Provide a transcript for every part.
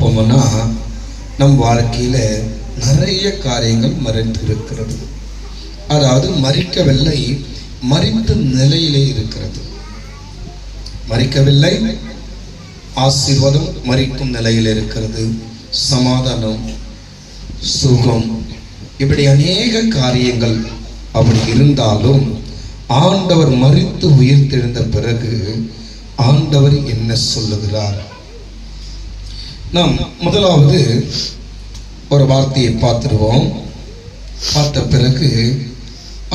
பார்ப்போம்னா நம் வாழ்க்கையில நிறைய காரியங்கள் மறைந்து இருக்கிறது. அதாவது மறிக்கவில்லை, மறித்த நிலையிலே இருக்கிறது. மறிக்கவில்லை, ஆசீர்வாதம் மறிக்கும் நிலையில் இருக்கிறது. சமாதானம், சுகம், இப்படி அநேக காரியங்கள் அப்படி இருந்தாலும் ஆண்டவர் மரித்து உயிர்த்தெழுந்த பிறகு ஆண்டவர் என்ன சொல்லுகிறார்? நாம் முதலாவது ஒரு வார்த்தையை பார்த்துருவோம். பார்த்த பிறகு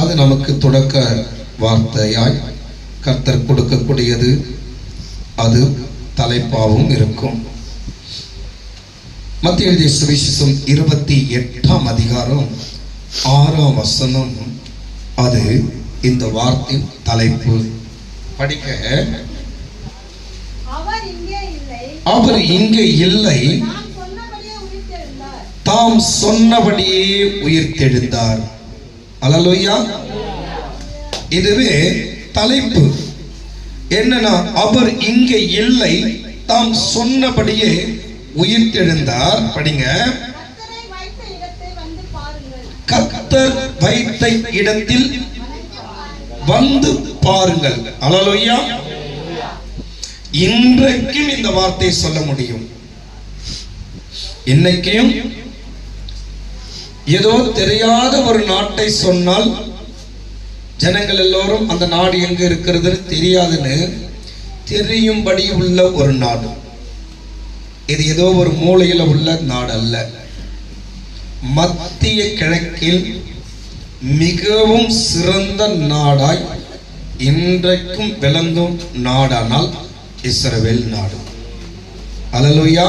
அது நமக்கு தொடக்க வார்த்தையாய் கர்த்தர் கொடுக்கக்கூடியது, அது தலைப்பாகவும் இருக்கும். மத்திய எழுதிய சுவிசேஷம் 28ஆம் அதிகாரம் 6ஆம் வசனம், அது இந்த வார்த்தை தலைப்பு. படிக்க, அவர் இங்கே இல்லை, தாம் சொன்னபடியே உயிர்த்தெழுந்தார். அல்லேலூயா. இதுவே தலைப்பு. என்னன்னா, அவர் இங்கே இல்லை, தாம் சொன்னபடியே உயிர்த்தெழுந்தார். படிங்க, கர்த்தர் வைத்த இடத்தில் வந்து பாருங்கள். அல்லேலூயா. இன்றைக்கும் இந்த வார்த்தையை சொல்ல முடியும். இன்னைக்கும் ஏதோ தெரியாத ஒரு நாட்டை சொன்னால் ஜனங்கள் எல்லோரும் அந்த நாடு எங்க இருக்கிறது தெரியாதுன்னு தெரியும்படி உள்ள ஒரு நாடு. இது ஏதோ ஒரு மூலையில உள்ள நாடு அல்ல. மத்திய கிழக்கில் மிகவும் சிறந்த நாடாய் இன்றைக்கும் விளங்கும் நாடானால் இஸ்ரவேல் நாடு. அல்லேலூயா.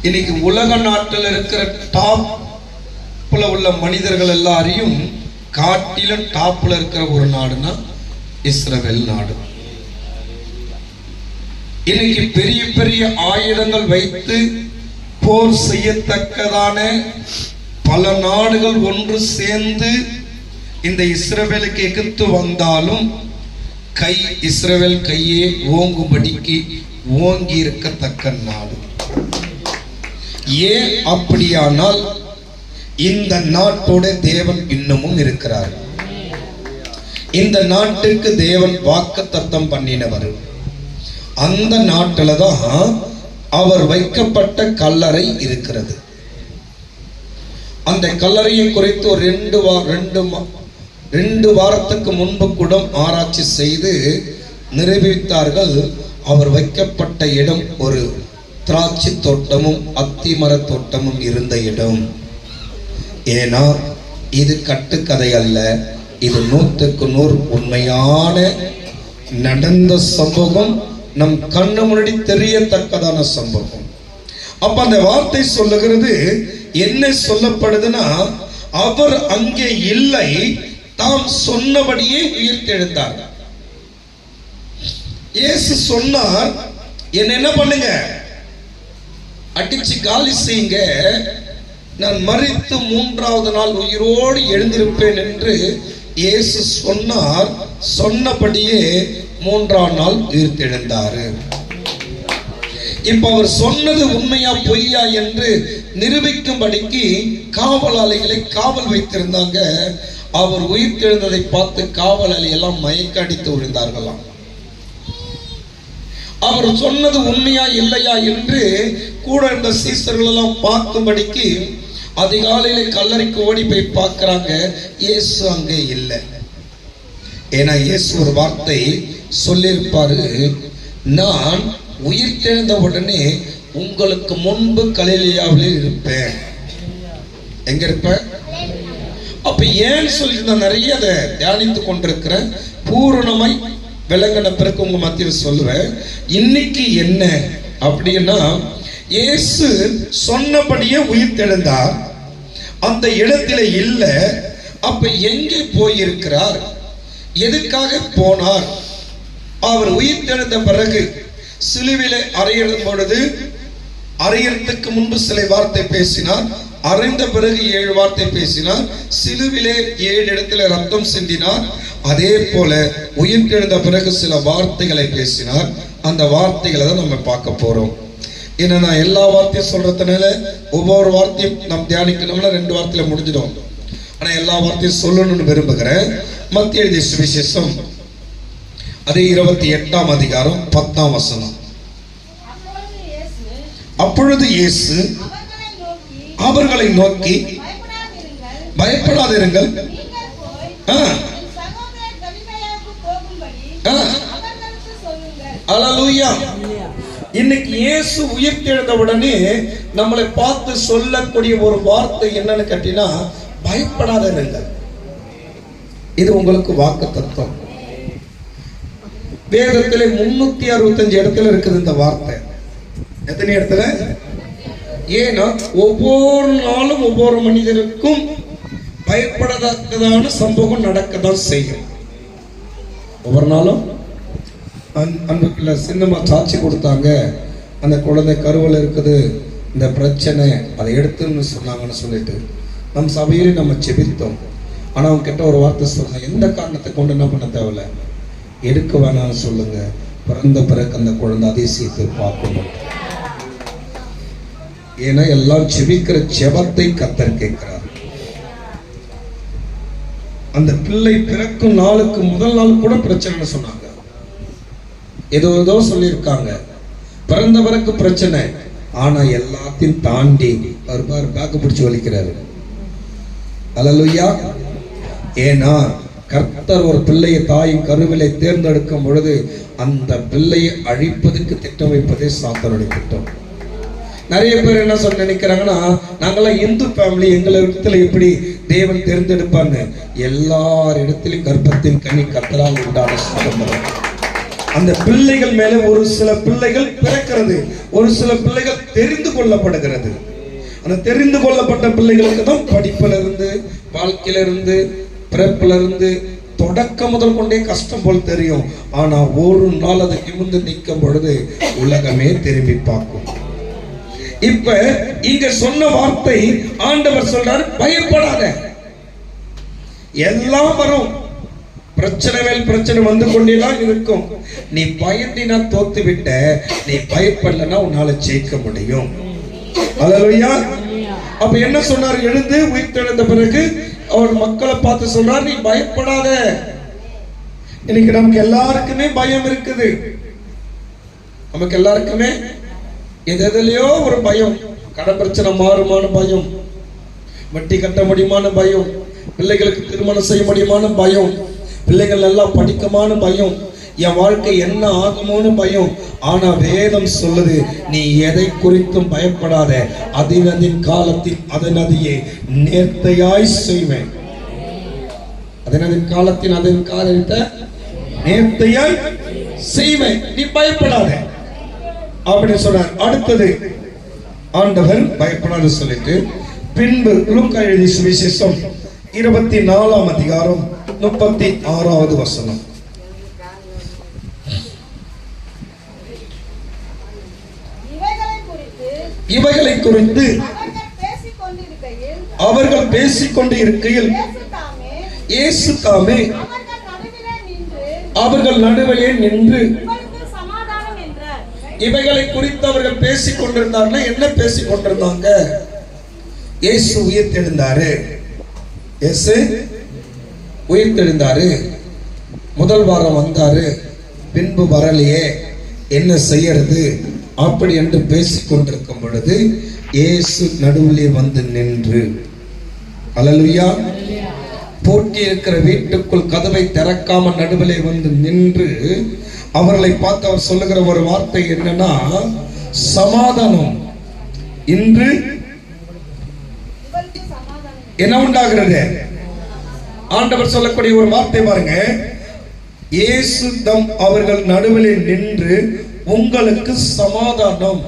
இன்னைக்கு உலக நாட்டில் இருக்கிற டாப்ல உள்ள மனிதர்கள் எல்லாரையும் காட்டிலும் டாப்ல இருக்கிற ஒரு நாடுனா இஸ்ரவேல் நாடு. இன்னைக்கு பெரிய பெரிய ஆயுதங்கள் வைத்து போர் செய்யத்தக்கதான பல நாடுகள் ஒன்று சேர்ந்து இந்த இஸ்ரவேலுக்கு எதிர்த்து வந்தாலும் இஸ்ரவேல் கையே ஓங்கும்படிக்கு ஓங்கி இருக்கத்தக்க நாடு. ஏன் அப்படியானால் இந்த நாட்டோட தேவன் இன்னமும் இருக்கிறார். இந்த நாட்டுக்கு தேவன் வாக்குத்தத்தம் பண்ணினவர். அந்த நாட்டில தான் அவர் வைக்கப்பட்ட கல்லறை இருக்கிறது. அந்த கல்லறையை குறித்து ஒரு ரெண்டு வாரத்துக்கு முன்பு கூட ஆராய்ச்சி செய்து நிரூபித்தார்கள். அவர் வைக்கப்பட்ட இடம் ஒரு திராட்சை தோட்டமும் அத்திமர தோட்டமும் இருந்த இடம். ஏன்னா இது கட்டுக்கதை அல்ல, இது 100க்கு 100 உண்மையான நடந்த சம்பவம், நம் கண்ணு முன்னாடி தெரியத்தக்கதான சம்பவம். அப்ப அந்த வார்த்தை சொல்லுகிறது, என்ன சொல்லப்படுதுன்னா, அவர் அங்கே இல்லை, தாம் சொன்னபடியே உயிர்த்தெழுந்தார். இயேசு சொன்னார், என்ன பண்ணுங்க, அடிச்சு காலி செய்யுங்க, நான் மரித்து 3வது நாள் உயிரோடு எழுந்திருப்பேன் என்று இயேசு சொன்னார். சொன்னபடியே 3ஆம் நாள் உயிர்த்தெழுந்தாரு. இப்ப அவர் சொன்னது உண்மையா பொய்யா என்று நிரூபிக்கும்படிக்கு காவலாளிகளை காவல் வைத்திருந்தாங்க. அவர் உயிர்த்தெழுந்ததை பார்த்து காவலாளி எல்லாம் மயக்க அடித்து விழுந்தார்களாம். அவர் சொன்னது உண்மையா இல்லையா என்று கூட இருந்த சீசர்கள் எல்லாம் பார்க்கும்படிக்கு அதிகாலையில கல்லறைக்கு ஓடி போய் பார்க்கிறாங்க. இயேசு அங்கே இல்லை. ஏன்னா இயேசு ஒரு வார்த்தை சொல்லியிருப்பாரு, நான் உயிர்த்தெழுந்த உடனே உங்களுக்கு முன்பு கலிலேயாவில் இருப்பேன். எங்க இருப்பேன்? அப்ப ஏன்னு சொல்லி நான் நிறைய அதை தியானித்து கொண்டிருக்கிறேன். பூரணமாய் விளங்கின பிறகு உங்க மத்தியில் சொல்லுவேன். இன்னைக்கு என்ன அப்படின்னா, இயேசு சொன்னபடியே உயிர்த்தெழுந்தார், அந்த இடத்துல இல்ல. அப்ப எங்கே போயிருக்கிறார்? எதுக்காக போனார்? அவர் உயிர்த்தெழுந்த பிறகு சிலுவிலே அறையிடும் பொழுது அறையறதுக்கு முன்பு சில வார்த்தை பேசினார், அறைந்த பிறகு 7 வார்த்தை பேசினார், சிலுவிலே 7 இடத்துல ரத்தம் சிந்தினார். அதே போல உயிர்த்தெழுந்த பிறகு சில வார்த்தைகளை பேசினார். அந்த வார்த்தைகளை தான் நம்ம பார்க்க போறோம். ஏன்னா நான் எல்லா வார்த்தையும் சொல்றதுனால ஒவ்வொரு வார்த்தையும் நாம் தியானிக்கணும்னா 2 வார்த்தையில முடிஞ்சிடும். ஆனா எல்லா வார்த்தையும் சொல்லணும்னு விரும்புகிறேன். மத்திய எழுதிய சுவிசேஷம் அதே 28ஆம் அதிகாரம் 10ஆம் வசனம். அப்பொழுது இயேசு அவர்களை நோக்கி பயப்படாதிருங்கள், அல்லேலூயா. இன்னைக்கு இயேசு உயிர்த்தெழுந்த உடனே நம்மளை பார்த்து சொல்லக்கூடிய ஒரு வார்த்தை என்னன்னு கேட்டீங்கன்னா, பயப்படாதிருங்கள். இது உங்களுக்கு வாக்குத்தத்தம். வேதத்திலே 365 இடத்துல இருக்குது இந்த வார்த்தை. எத்தனை இடத்துல? ஏன்னா ஒவ்வொரு நாளும் ஒவ்வொரு மனிதருக்கும் பயப்படத்தக்கதான சம்பவம் நடக்கதான் செய்யும். ஒவ்வொரு நாளும் அன்புக்குள்ள சின்னமா சாட்சி கொடுத்தாங்க, அந்த குழந்தை கருவில் இருக்குது, இந்த பிரச்சனை அதை எடுத்துன்னு சொன்னாங்கன்னு சொல்லிட்டு நம்ம சபையிலே நம்ம செபித்தோம். ஆனா அவங்க கிட்ட ஒரு வார்த்தை சொல்லுங்க, எந்த காரணத்தை கொண்டு என்ன பண்ண தேவையில்ல, எடுக்க வேணாம்னு சொல்லுங்க, பிறந்த பிறகு அந்த குழந்தை அதிசயத்தை பார்க்கணும். ஏன்னா எல்லாம் செபிக்கிற செபத்தை கர்த்தர் கேட்கிறார். அந்த பிள்ளை பிறக்கும் நாளுக்கு முதல் நாள் கூட பிரச்சனை சொன்னாங்க, ஏதோ சொல்லியிருக்காங்க, பிறந்தவருக்கு பிரச்சனை. ஆனா எல்லாத்தையும் தாண்டி அவர் பேக்க பிடிச்சு வலிக்கிறாரு. அல்லேலூயா. ஏன்னா கர்த்தர் ஒரு பிள்ளையை தாயின் கருவிலை தேர்ந்தெடுக்கும் பொழுது அந்த பிள்ளையை அழிப்பதற்கு திட்டம் வைப்பதே சாத்தானுடைய திட்டம். நிறைய பேர் என்ன சொல்ல நினைக்கிறாங்கன்னா, நாங்கெல்லாம் இந்து ஃபேமிலி, எங்களை இடத்துல எப்படி தேவன் தேர்ந்தெடுப்பான்னு. எல்லார் இடத்திலும் கர்ப்பத்தின் கனி கர்த்தரால் உண்டான சுதந்திரம். அந்த பிள்ளைகள் மேல ஒரு சில பிள்ளைகள் பிறக்கிறது, ஒரு சில பிள்ளைகள் தெரிந்து கொள்ளப்படுகிறது. அந்த தெரிந்து கொள்ளப்பட்ட பிள்ளைகளுக்கு தான் படிப்புல இருந்து, வாழ்க்கையில இருந்து, பிறப்புல இருந்து தொடக்கம் முதல் கொண்டே கஷ்டம் போல் தெரியும். ஆனா ஒரு நாள் அதை நிமிர்ந்து நிற்கும் பொழுது உலகமே திரும்பி பார்க்கும். இப்ப இங்க சொன்ன வார்த்தை ஆண்டவர் சொல்றாரு, பயப்படாத. எல்லாம் வரும், பிரச்சனை மேல் பிரச்சனை வந்து கொண்டேதான் இருக்கும். நீ பயந்தினா தோத்து விட்ட, நீ பயப்படலன்னா உன்னால ஜெயிக்க முடியும். அல்லேலூயா. அப்ப என்ன சொன்னார்? எழுந்து உயிர்த்தெழுந்த பிறகு அவர் மக்களை பார்த்து சொல்றார், நீ பயப்படாத. இன்னைக்கு நமக்கு எல்லாருக்குமே பயம் இருக்குது. நமக்கு எல்லாருக்குமே எதுலயோ ஒரு பயம். கடன் பிரச்சனை மாறுமான பயம், வட்டி கட்ட முடியுமான பயம், பிள்ளைகளுக்கு திருமணம் செய்ய முடியுமான பயம், பிள்ளைகள் எல்லாம் படிக்கமான பயம், என் வாழ்க்கை என்ன ஆகுமோன்னு பயம். ஆனா வேதம் சொல்லுது, நீ எதை குறித்தும் பயப்படாத, அதனதின் காலத்தில் அதனதையே நேர்த்தையாய் செய்வேன். அதனதின் காலத்தில் அதன் காலத்தை நேர்த்தையாய் செய்வேன், நீ பயப்படாத அப்படின்னு சொன்னார். அடுத்தது ஆண்டவர் பயப்படாத சொல்லிட்டு பின்பு லூக்கா எழுதிய சுவிசேஷம் 24ஆம் அதிகாரம் 36வது வசனம். இவைகளை குறித்து அவர்கள் பேசிக்கொண்டு இருக்கையில் இயேசு தாமே அவர்கள் நடுவிலே நின்று, இவைகளை குறித்து அவர்கள் பேசிக் கொண்டிருந்தார்கள். என்ன பேசிக் கொண்டிருந்தாங்க? இயேசு உயிர்த்தெழுந்தாரு, இயேசு உயிர்த்தெழுந்தாரு, முதல் வாரம் வந்தாரு, பின்பு வரலையே, என்ன செய்யறது அப்படி என்று பேசிக் கொண்டிருக்கும் பொழுது இயேசு நடுவிலே வந்து நின்று, அல்லேலூயா, போட்டி இருக்கிற வீட்டுக்குள் கதவை திறக்காம நடுவிலே வந்து நின்று அவர்களை பார்த்து அவர் சொல்லுகிற ஒரு வார்த்தை என்னன்னா, சமாதானம். இன்று என்ன உண்டாகிறது? ஆண்டவர் சொல்லக்கூடிய ஒரு வார்த்தை பாருங்க, இயேசு தம் அவர்கள் நடுவிலே நின்று உங்களுக்கு சமாதானம்.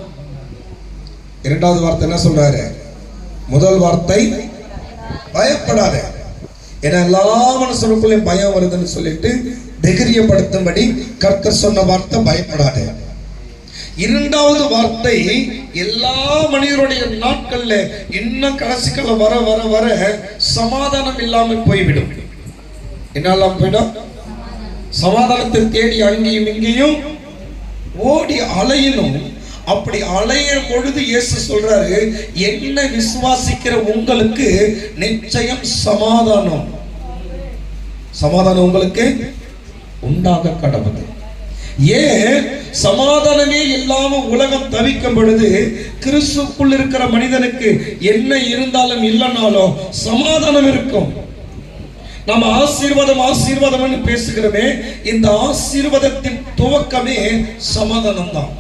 இரண்டாவது வார்த்தை என்ன சொல்றாரு? முதல் வார்த்தை பயப்படாத. ஏன்னா எல்லா மனுஷனுக்குள்ளே பயம் வருதுன்னு சொல்லிட்டு தைரியப்படுத்தும்படி கர்த்தர் சொன்ன வார்த்தை பயப்படாத. இரண்டாவது வார்த்தை எல்லா மனிதருடைய நாட்கள்ல இன்னும் கடைசிக்கல்ல வர வர வர சமாதானம் இல்லாமல் போய்விடும். என்னெல்லாம் போயிடும்? சமாதானத்தை தேடி அங்கேயும் இங்கேயும் ஓடி அலையணும். அப்படி அலையும் பொழுது இயேசு சொல்றாரு, என்ன விசுவாசிக்கிற உங்களுக்கு நிச்சயம் சமாதானம் உங்களுக்கு உண்டாக கடவுது. ஏன் சமாதானமே இல்லாம உலகம் தவிக்கும் பொழுது கிறிஸ்துக்குள் இருக்கிற மனிதனுக்கு என்ன இருந்தாலும் இல்லைனாலும் சமாதானம் இருக்கும். நம்ம ஆசீர்வாதம் பேசுகிறோமே, இந்த ஆசீர்வாதத்தின் துவக்கமே சமாதானம் தான்.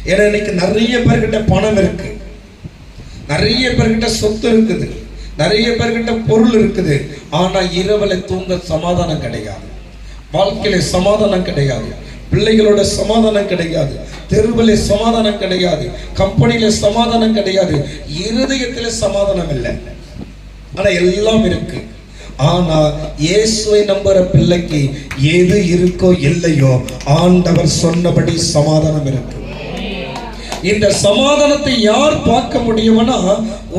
ஏன்னா இன்னைக்கு நிறைய பேர்கிட்ட பணம் இருக்கு, நிறைய பேர்கிட்ட சொத்து இருக்குது, நிறைய பேர்கிட்ட பொருள் இருக்குது. ஆனா இரவுல தூங்க சமாதானம் கிடையாது, வாழ்க்கையில சமாதானம் கிடையாது, பிள்ளைகளோட சமாதானம் கிடையாது, தெருவில சமாதானம் கிடையாது, கம்பெனியில சமாதானம் கிடையாது, இருதயத்துல சமாதானம் இல்லை. ஆனா எல்லாம் இருக்கு. ஆனா இயேசுவை நம்புற பிள்ளைக்கு எது இருக்கோ இல்லையோ ஆண்டவர் சொன்னபடி சமாதானம் இருக்கு. இந்த சமாதானத்தை யார் பார்க்க முடியும்னா,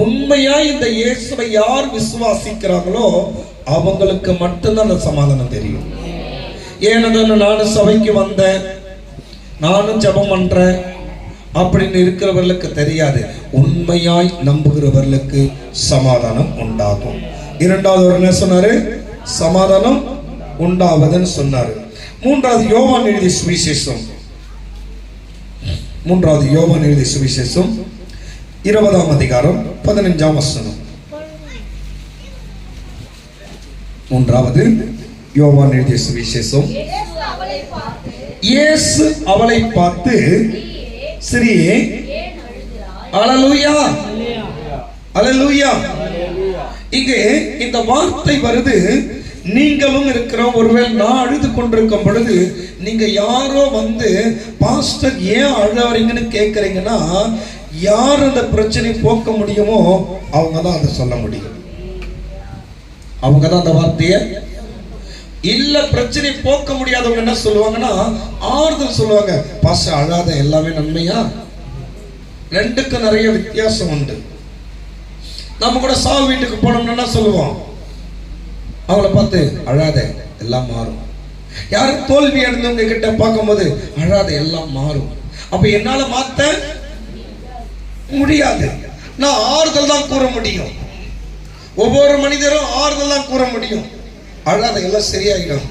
உண்மையா இந்த இயேசுவை யார் விசுவாசிக்கிறாங்களோ அவங்களுக்கு மட்டும்தான் அந்த சமாதானம் தெரியும். ஏனதான நானும் சபைக்கு வந்தேன், நானும் ஜெபம் பண்றேன் அப்படின்னு இருக்கிறவர்களுக்கு தெரியாது. உண்மையாய் நம்புகிறவர்களுக்கு சமாதானம் உண்டாகும். இரண்டாவது ஒரு என்ன சொன்னாரு? சமாதானம் உண்டாவதுன்னு சொன்னாரு. மூன்றாவது யோவான் எழுதிய சுவிசேஷம் 20ஆம் அதிகாரம் 15ஆம் வசனம். 3வது யோவான் எழுதிய சுவிசேஷம். இயேசு அவளை பார்த்து, ஸ்திரீயே, அல்லேலூயா அல்லேலூயா. இங்கே இந்த வார்த்தை வருது, நீங்களும் இருக்கிறோம். ஒருவேளை நான் அழுது கொண்டிருக்கும் பொழுது நீங்க யாரோ வந்து பாஸ்டர் ஏன் அழுறீங்கன்னு கேட்கறீங்கன்னா, யார் அந்த பிரச்சனை போக்க முடியுமோ அவங்க தான் அதை சொல்ல முடியும். அவங்க தான் அந்த வார்த்தையை இல்ல. பிரச்சனை போக்க முடியாதவங்க என்ன சொல்லுவாங்கன்னா ஆறுதல் சொல்லுவாங்க. பாஸ்டர் அழாத, எல்லாமே நன்மையா. ரெண்டுக்கும் நிறைய வித்தியாசம் உண்டு. நம்ம கூட சாவு வீட்டுக்கு போனோம்னா சொல்லுவோம், அவங்கள பார்த்து அழாத எல்லாம் மாறும். யாரும் தோல்வி அடைந்தவங்க கிட்ட பார்க்கும்போது அழாத எல்லாம் மாறும். அப்ப என்னால மாத்த முடியாது, நான் ஆறுதல் தான் கூற முடியும். ஒவ்வொரு மனிதரும் ஆறுதல் தான் கூற முடியும். அழாத எல்லாம் சரியாயிடும்,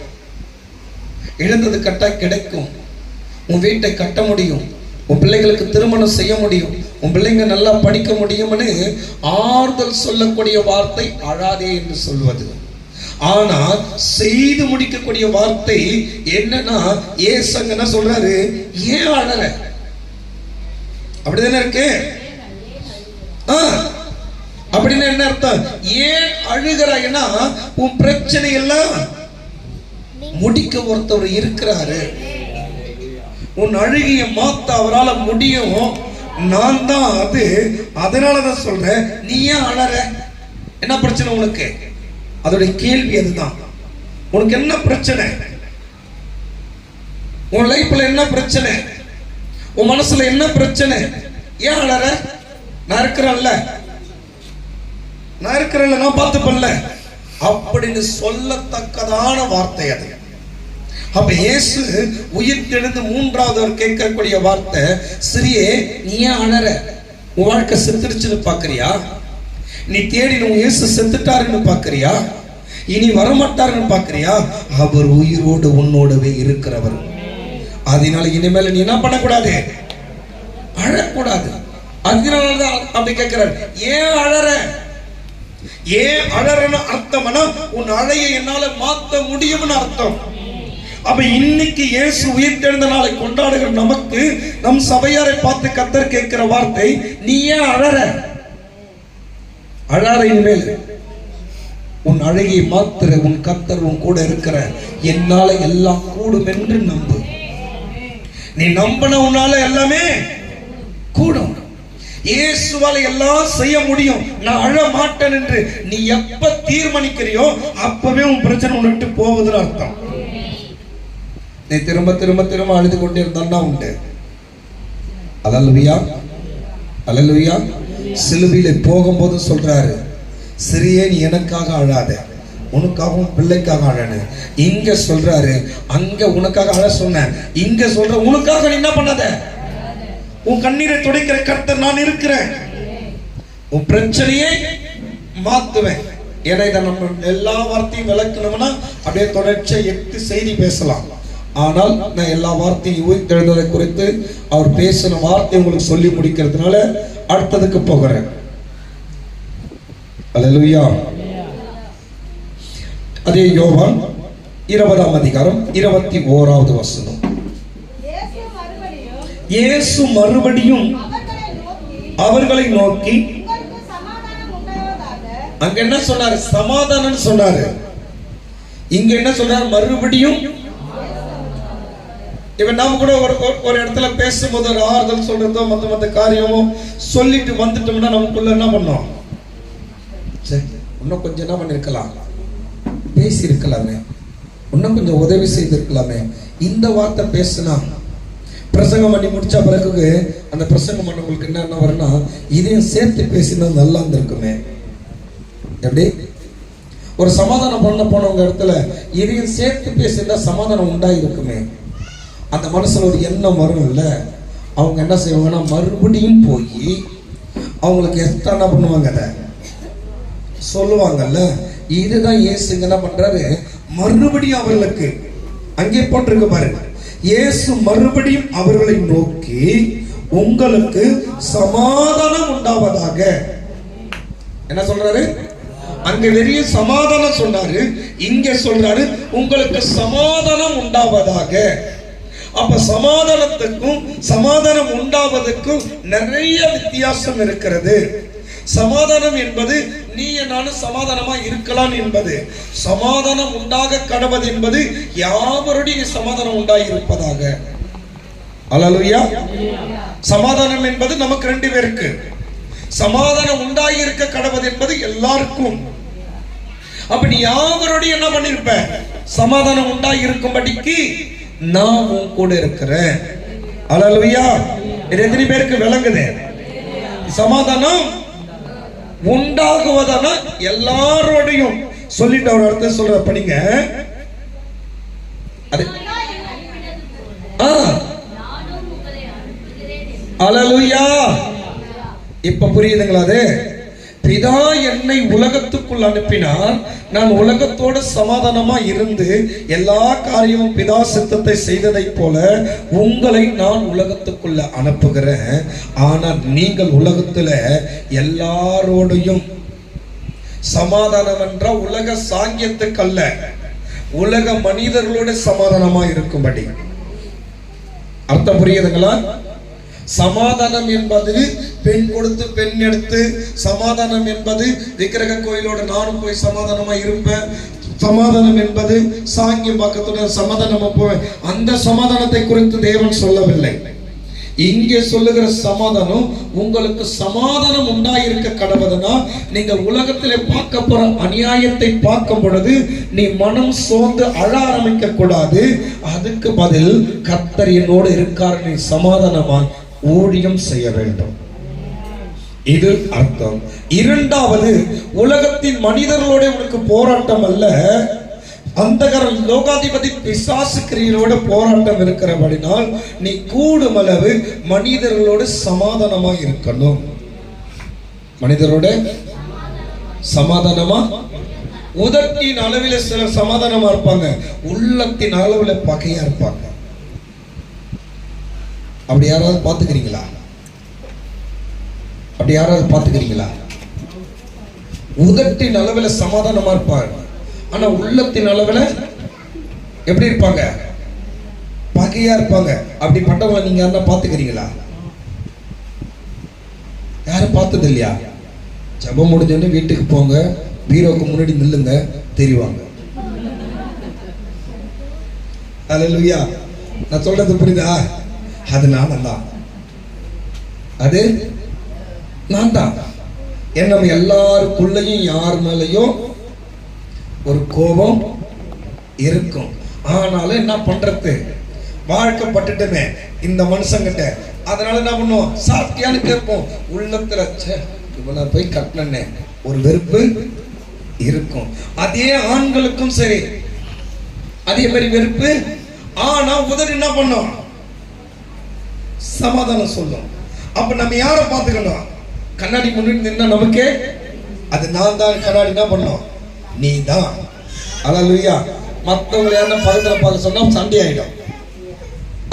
இழந்தது கட்டா கிடைக்கும், உன் வீட்டை கட்ட முடியும், உன் பிள்ளைகளுக்கு திருமணம் செய்ய முடியும், உன் பிள்ளைங்க நல்லா படிக்க முடியும்னு ஆறுதல் சொல்லக்கூடிய வார்த்தை அழாதே என்று சொல்வது. ஆனா செய்து முடிக்கக்கூடிய வார்த்தை என்னன்னா, ஏசங்க என்ன சொல்றாரு? ஏன் அழற? அப்படிதானே இருக்கு. அப்படின்னு என்ன அர்த்தம்? ஏன் அழுகிறாய்னா உன் பிரச்சனை எல்லாம் முடிக்க ஒருத்தவர் இருக்கிறாரு. உன் அழுகிய மாத்த அவரால் முடியும். நான் தான் அது. அதனாலதான் சொல்றேன், நீ ஏன் அழற? என்ன பிரச்சனை உனக்கு? அதோடைய கேள்வி அதுதான். உனக்கு என்ன பிரச்சனை? உன் லைஃப்ல என்ன பிரச்சனை? உன் மனசுல என்ன பிரச்சனை? ஏன் அழற? நான் இருக்கிறேன்ல, நான் பார்த்துப்பல்ல அப்படின்னு சொல்லத்தக்கதான வார்த்தை அது. அப்ப இயேசு உயிர் தெழுந்து 3வது கேட்கக்கூடிய வார்த்தை, சிறியே நீ ஏன் அழற? உன் வாழ்க்கை செத்துருச்சுன்னு பாக்குறியா? நீ தேடின இயேசு செத்துட்டாருன்னு பாக்குறியா? இனி வரமாட்டாருன்னு பாக்குறியா? அவர் உயிரோடு உன்னோடவே இருக்கிறவர். அதனால இனிமேல நீ என்ன பண்ணக்கூடாது? அழக்கூடாது. அதனாலதான் அப்படி கேட்கிறார். ஏன் அழற? ஏன் அழறன்னு அர்த்தம்னா உன் அழைய என்னால மாத்த முடியும்னு அர்த்தம். அப்ப இன்னைக்கு இயேசு உயிர்த்தெழுந்த நாளை கொண்டாடுகிற நமக்கு நம் சபையாரை பார்த்து கர்த்தர் கேட்கிற வார்த்தை, நீ ஏன் அழற? அழற. இனிமேல் உன் அழகியை மாத்திர உன் கர்த்தர் உன் கூட இருக்கிற, என்னால எல்லாம் கூடும் என்று நம்பு. நீ நம்பின உன்னால எல்லாமே கூடும். இயேசுவால எல்லாம் செய்ய முடியும். நான் அழ மாட்டேன் என்று நீ எப்ப தீர்மானிக்கிறியோ அப்பவே உன் பிரச்சனை உன்னிட்டு போவதுன்னு அர்த்தம். நீ திரும்ப திரும்ப திரும்ப அழுது கொண்டே இருந்தான்னா உண்டு. அல்லேலூயா அல்லேலூயா. சிலுவையில போகும்போது சொல்றாரு, சிறியே நீ எனக்காக அழாத, உனக்காகவும் பிள்ளைக்காக அழனு. இங்க சொல்றாரு, அங்க உனக்காக அழ சொன்ன, இங்க சொல்ற உனக்காக நீ என்ன பண்ணாத உன் கண்ணீரை துடைக்கிற கர்த்தர் நான் இருக்கிறேன். உன் பிரச்சனையை மாத்துவேன். ஏன்னா இதை நம்ம எல்லா வார்த்தையும் விளக்கணும்னா அப்படியே தொடர்ச்சியா 8 செய்தி பேசலாம். ஆனால் நான் எல்லா வார்த்தையும் உயிர்த்தெழுந்ததை குறித்து அவர் பேசின வார்த்தை உங்களுக்கு சொல்லி முடிக்கிறதுனால அடுத்ததுக்கு போகிறேன். அல்லேலூயா. அதே யோவான் 20ஆம் அதிகாரம் 21வது வசனம். இயேசு மறுபடியும் அவர்களை நோக்கி, அங்க என்ன சொன்னாரு? சமாதானம் சொன்னாரு. இங்க என்ன சொல்றாரு? மறுபடியும். இப்ப நாம கூட ஒரு இடத்துல பேசும்போது ஒரு ஆறுதல் சொல்றதோ மத்த காரியமோ சொல்லிட்டு வந்துட்டோம்னா நமக்குள்ள என்ன பண்ணோம்? சரி, இன்னும் கொஞ்சம் என்ன பண்ணிருக்கலாம், பேசி இருக்கலாமே, இன்னும் கொஞ்சம் உதவி செய்திருக்கலாமே. இந்த வார்த்தை பேசினா பிரசங்கம் பண்ணி முடிச்ச பிறகு அந்த பிரசங்கம் பண்ணவங்களுக்கு என்ன வரும்னா, இதையும் சேர்த்து பேசினா நல்லா இருந்திருக்குமே. எப்படி ஒரு சமாதானம் பண்ண போனவங்க இடத்துல இதையும் சேர்த்து பேசினா சமாதானம் உண்டாயிருக்குமே. அந்த மனசுல ஒரு எண்ணம் வரும் இல்ல. அவங்க என்ன செய்வாங்கன்னா மறுபடியும் போய் அவங்களுக்கு எக்ஸ்ட்ரா என்ன பண்ணுவாங்க, அதை சொல்லுவாங்கல்ல. இதுதான் இயேசுங்க என்ன பண்றாரு? மறுபடியும் அவர்களுக்கு அங்கே போட்டிருக்கு பாருங்க. இயேசு மறுபடியும் அவர்களை நோக்கி, உங்களுக்கு சமாதானம் உண்டாவதாக. என்ன சொல்றாரு? அங்க வெளிய சமாதானம் சொன்னாரு, இங்க சொல்றாரு உங்களுக்கு சமாதானம் உண்டாவதாக. அப்ப சமாதானத்துக்கும் சமாதானம் உண்டாவதற்கும் நிறைய வித்தியாசம் இருக்கிறது. சமாதானம் என்பது நீ நானும் சமாதானமா இருக்கலாம் என்பது. சமாதானம் உண்டாக கடவது என்பது யாவருடைய சமாதானம் உண்டாயிருப்பதாக. அல்லேலூயா. சமாதானம் என்பது நமக்கு 2 பேருக்கு. சமாதானம் உண்டாயிருக்க கடவது என்பது எல்லாருக்கும். அப்ப நீ யாவருடைய என்ன பண்ணிருப்ப? சமாதானம் உண்டாயிருக்கும்படிக்கு நான் உன் கூட இருக்கிறேன். அல்லேலூயா. இது எத்தனை பேருக்கு விளங்குது? சமாதானம் உண்டாகுவதான எல்லாரோடையும் சொல்லிட்டு அவர் அர்த்தம் சொல்ற படிங்க. அல்லேலூயா. இப்ப புரியுதுங்களா? அது பிதா என்னை உலகத்துக்குள் அனுப்பினார், நான் உலகத்தோட சமாதானமா இருந்து எல்லா காரியமும் பிதா சித்தத்தை செய்ததை போல உங்களை நான் உலகத்துக்குள்ள அனுப்புகிறேன். ஆனால் நீங்கள் உலகத்துல எல்லாரோடையும் சமாதானம் என்ற உலக சாங்கியத்துக்கு அல்ல, உலக மனிதர்களோட சமாதானமா இருக்கும்படி. அர்த்தம் புரியுதுங்களா? சமாதானம் என்பது பெண் கொடுத்து பெண் எடுத்து, சமாதானம் என்பது விக்கிரக கோயிலோட நானும் போய் சமாதானமா இருப்பேன், சமாதானம் என்பது சாங்கிய பக்கத்தோட சமாதானமா போவேன். அந்த சமாதானத்தை குறித்து தேவன் சொல்லவில்லை. இங்கே சொல்லுகிற சமாதானம், உங்களுக்கு சமாதானம் உண்டாயிருக்க கடவுதுனா, நீங்கள் உலகத்திலே பார்க்க போற அநியாயத்தை பார்க்கும் பொழுது நீ மனம் சோர்ந்து அழ ஆரம்பிக்க கூடாது. அதுக்கு பதில் கர்த்தர் என்னோடு இருக்கார், நீ சமாதானமாய் ஊழியம் செய்ய வேண்டும். இது அர்த்தம். இரண்டாவது, உலகத்தின் மனிதர்களோட உனக்கு போராட்டம் அல்ல, அந்தகரன் லோகாதிபதி பிசாசு கிரியையோட போராட்டம் இருக்கிறபடினால் நீ கூடுமளவு மனிதர்களோடு சமாதானமா இருக்கணும். மனிதரோட சமாதானமா, உதட்டின் அளவில் சிலர் சமாதானமா இருப்பாங்க, உள்ளத்தின் அளவில் பகையா இருப்பாங்க. அப்படி யாராவது பாத்துக்கிறீங்களா? அப்படி யாராவது பாத்துக்கிறீங்களா? உதட்டின் அளவில் சமாதானமா இருப்பாங்க, ஆனா உள்ளத்தின் அளவில் எப்படி இருப்பாங்க? பகையா இருப்பாங்க. அப்படிப்பட்டவங்க நீங்க யாரா பாத்துக்கிறீங்களா? யாரும் பார்த்தது இல்லையா? ஜெபம் முடிஞ்சோடனே வீட்டுக்கு போங்க, பீரோக்கு முன்னாடி நில்லுங்க, தெரிவாங்க. அல்லேலூயா. நான் சொல்றது புரியுதா? அது நான் தான், அது நான் தான். ஏன்னா நம்ம எல்லாருக்குள்ளயும் யார் மேலையும் ஒரு கோபம் இருக்கும். ஆனாலும் என்ன பண்றது, வாழ்க்கப்பட்டுட்டுமே இந்த மனுஷங்கிட்ட. அதனால என்ன பண்ணுவோம், சாத்தியான்னு கேட்போம். உள்ளத்துல இவனை போய் கட்டினே ஒரு வெறுப்பு இருக்கும். அதே ஆண்களுக்கும் சரி அதே மாதிரி வெறுப்பு. ஆனா உதவி என்ன பண்ணோம், சமாதானம் சொல்லும். அப்ப நம்ம யாரை பார்த்துக்கணும்? கண்ணாடி முன்னாடி நின்னா நமக்கே அது நான் தான் கண்ணாடி என்ன பண்ணோம்? நீ தான். அல்லேலூயா. மற்றவங்களை யாருன்னா பக்கத்துல பார்க்க சொன்னா சண்டை ஆயிடும்.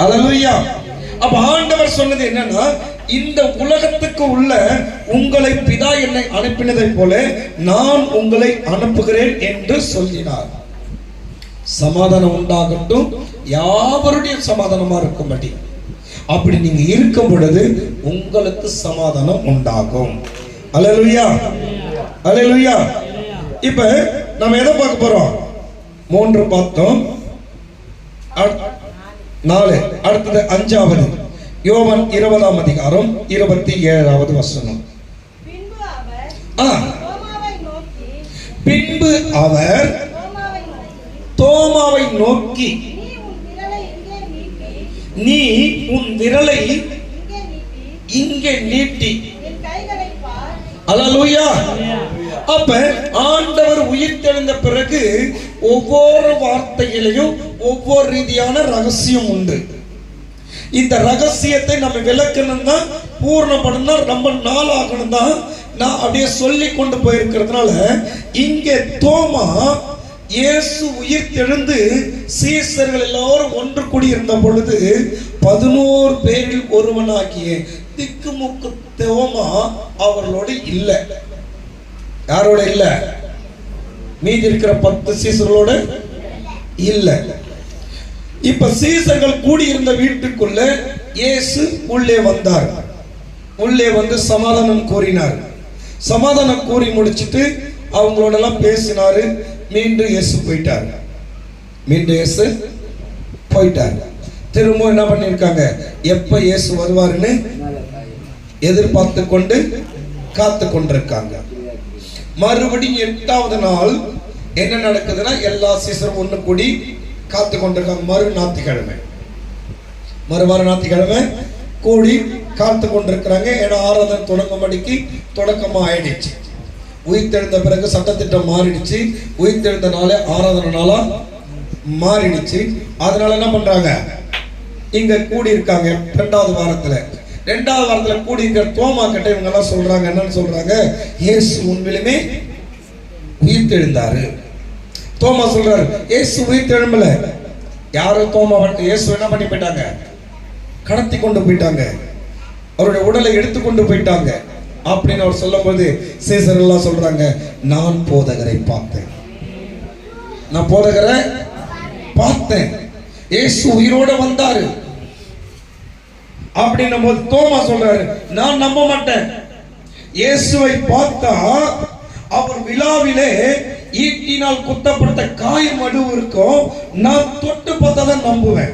அல்லேலூயா. அப்ப ஆண்டவர் சொன்னது என்னன்னா, இந்த உலகத்துக்கு உள்ள உங்களை பிதா என்னை அனுப்பினதை போல நான் உங்களை அனுப்புகிறேன் என்று சொல்லினார். சமாதானம் உண்டாகட்டும், யாவருடைய சமாதானமா இருக்கும்படி. அப்படி நீங்க இருக்கும் பொழுது உங்களுக்கு சமாதானம் உண்டாகும். அல்லேலூயா, அல்லேலூயா. இப்ப நம்ம எதை பார்க்க போறோம்? 3 பார்த்தோம், 4. அடுத்தது 5வது யோவான் 20ஆம் அதிகாரம் 27வது வசனம். பின்பு அவர் தோமாவை நோக்கி, நீ உன் விரலை இங்கே நீட்டி. அல்லேலூயா. அப்ப ஆண்டவர் உயிர்த்தெழுந்த பிறகு ஒவ்வொரு வார்த்தையிலையும் ஒவ்வொரு ரீதியான ரகசியம் உண்டு. இந்த ரகசியத்தை நம்ம விளக்கணும்னா, பூர்ணப்படணும்னா ரொம்ப நாள் ஆகணும் தான் நான் அப்படியே சொல்லி கொண்டு போயிருக்கிறதுனால, இங்கே தோமா இயேசு உயிர்த்தெழுந்து சீசர்கள் எல்லாரும் ஒன்று கூடி இருந்த பொழுது 11 பேரில் ஒருவனாகிய திக்குமுக்கு தோமா அவர்களோடு இல்லை. யாரோட இல்ல? மீதி இருக்கிற 10 சீசர்களோட இல்ல. இப்ப சீசர்கள் கூடி இருந்த வீட்டுக்குள்ள இயேசு உள்ளே வந்தார். உள்ளே வந்து சமாதானம் கூறினார். சமாதானம் கூறி முடிச்சிட்டு அவங்களோட எல்லாம் பேசினாரு. மீண்டும் இயேசு போயிட்டார். திரும்ப என்ன பண்ணிருக்காங்க? எப்ப இயேசு வருவாருன்னு எதிர்பார்த்து கொண்டு காத்து கொண்டிருக்காங்க. மறுபடியும் 8வது நாள் என்ன நடக்குதுன்னா, எல்லா சீசரும் ஒண்ணு கூடி காத்து கொண்டிருக்காங்க. மறுவார ஞாயிற்றுக்கிழமை கூடி காத்து கொண்டிருக்கிறாங்க. ஏன்னா ஆராதனை தொடங்கும்படிக்கு தொடக்கமா ஆயிடுச்சு. உயிர்த்தெழுந்த பிறகு சட்டத்திட்டம் மாறிடுச்சு. உயிர்த்தெழுந்த நாளே ஆராதனை நாளா மாறிடுச்சு. அதனால என்ன பண்றாங்க? இங்க கூடி இருக்காங்க. 2வது வாரத்துல கூடி இருக்கிற தோமா கிட்ட இவங்க எல்லாம் சொல்றாங்க. என்னன்னு சொல்றாங்க? இயேசு உண்மையிலுமே உயிர்த்தெழுந்தாரு. தோமா சொல்றாரு, இயேசு உயிர்த்தெழும்பல. யாரும் தோமா இயேசு என்ன பண்ணி போயிட்டாங்க? கடத்தி கொண்டு போயிட்டாங்க. அவருடைய உடலை எடுத்து கொண்டு போயிட்டாங்க அப்படின்னு அவர் சொல்லும் போது சீசர் எல்லாம் சொல்றாங்க, நான் போதகரை பார்த்தேன். இயேசு உயிரோட வந்தாரு அப்படின்னும் போது தோமா சொல்றாரு, நான் நம்ப மாட்டேன். இயேசுவை பார்த்தா அவர் விழாவிலே ஈட்டினால் குத்தப்பட்ட காயம் மடு இருக்கும். நான் தொட்டு பார்த்தா தான் நம்புவேன்.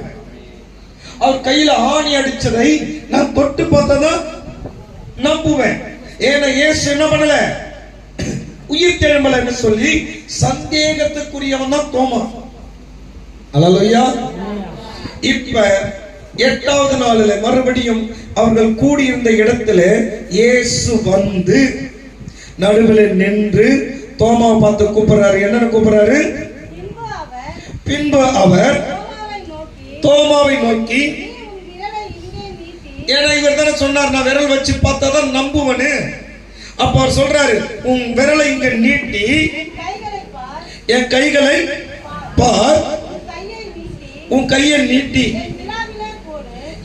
அவர் கையில ஆணி அடிச்சதை நான் தொட்டு பார்த்தா தான் நம்புவேன். ஏன்னா இயேசு என்ன பண்ணல? உயிர்த்தெழும்பலன்னு சொல்லி சந்தேகத்துக்குரியவன் தான் தோமா. அல்லேலூயா. இப்ப 8வது நாளில் மறுபடியும் அவர்கள் கூடியிருந்த இடத்துல இயேசு வந்து நடுவில் நின்று தோமாவை பார்த்து கூப்பிடுறாரு. என்னன்னு கூப்பிடுறாரு? பின்பு அவர் தோமாவை நோக்கி, ஏன்னா இவர் தானே சொன்னார், நான் விரல் வச்சு பார்த்தா தான் நம்புவனு. அப்ப அவர் சொல்றாரு, உன் விரலை இங்க நீட்டி என் கைகளை பார், உன் கையை நீட்டி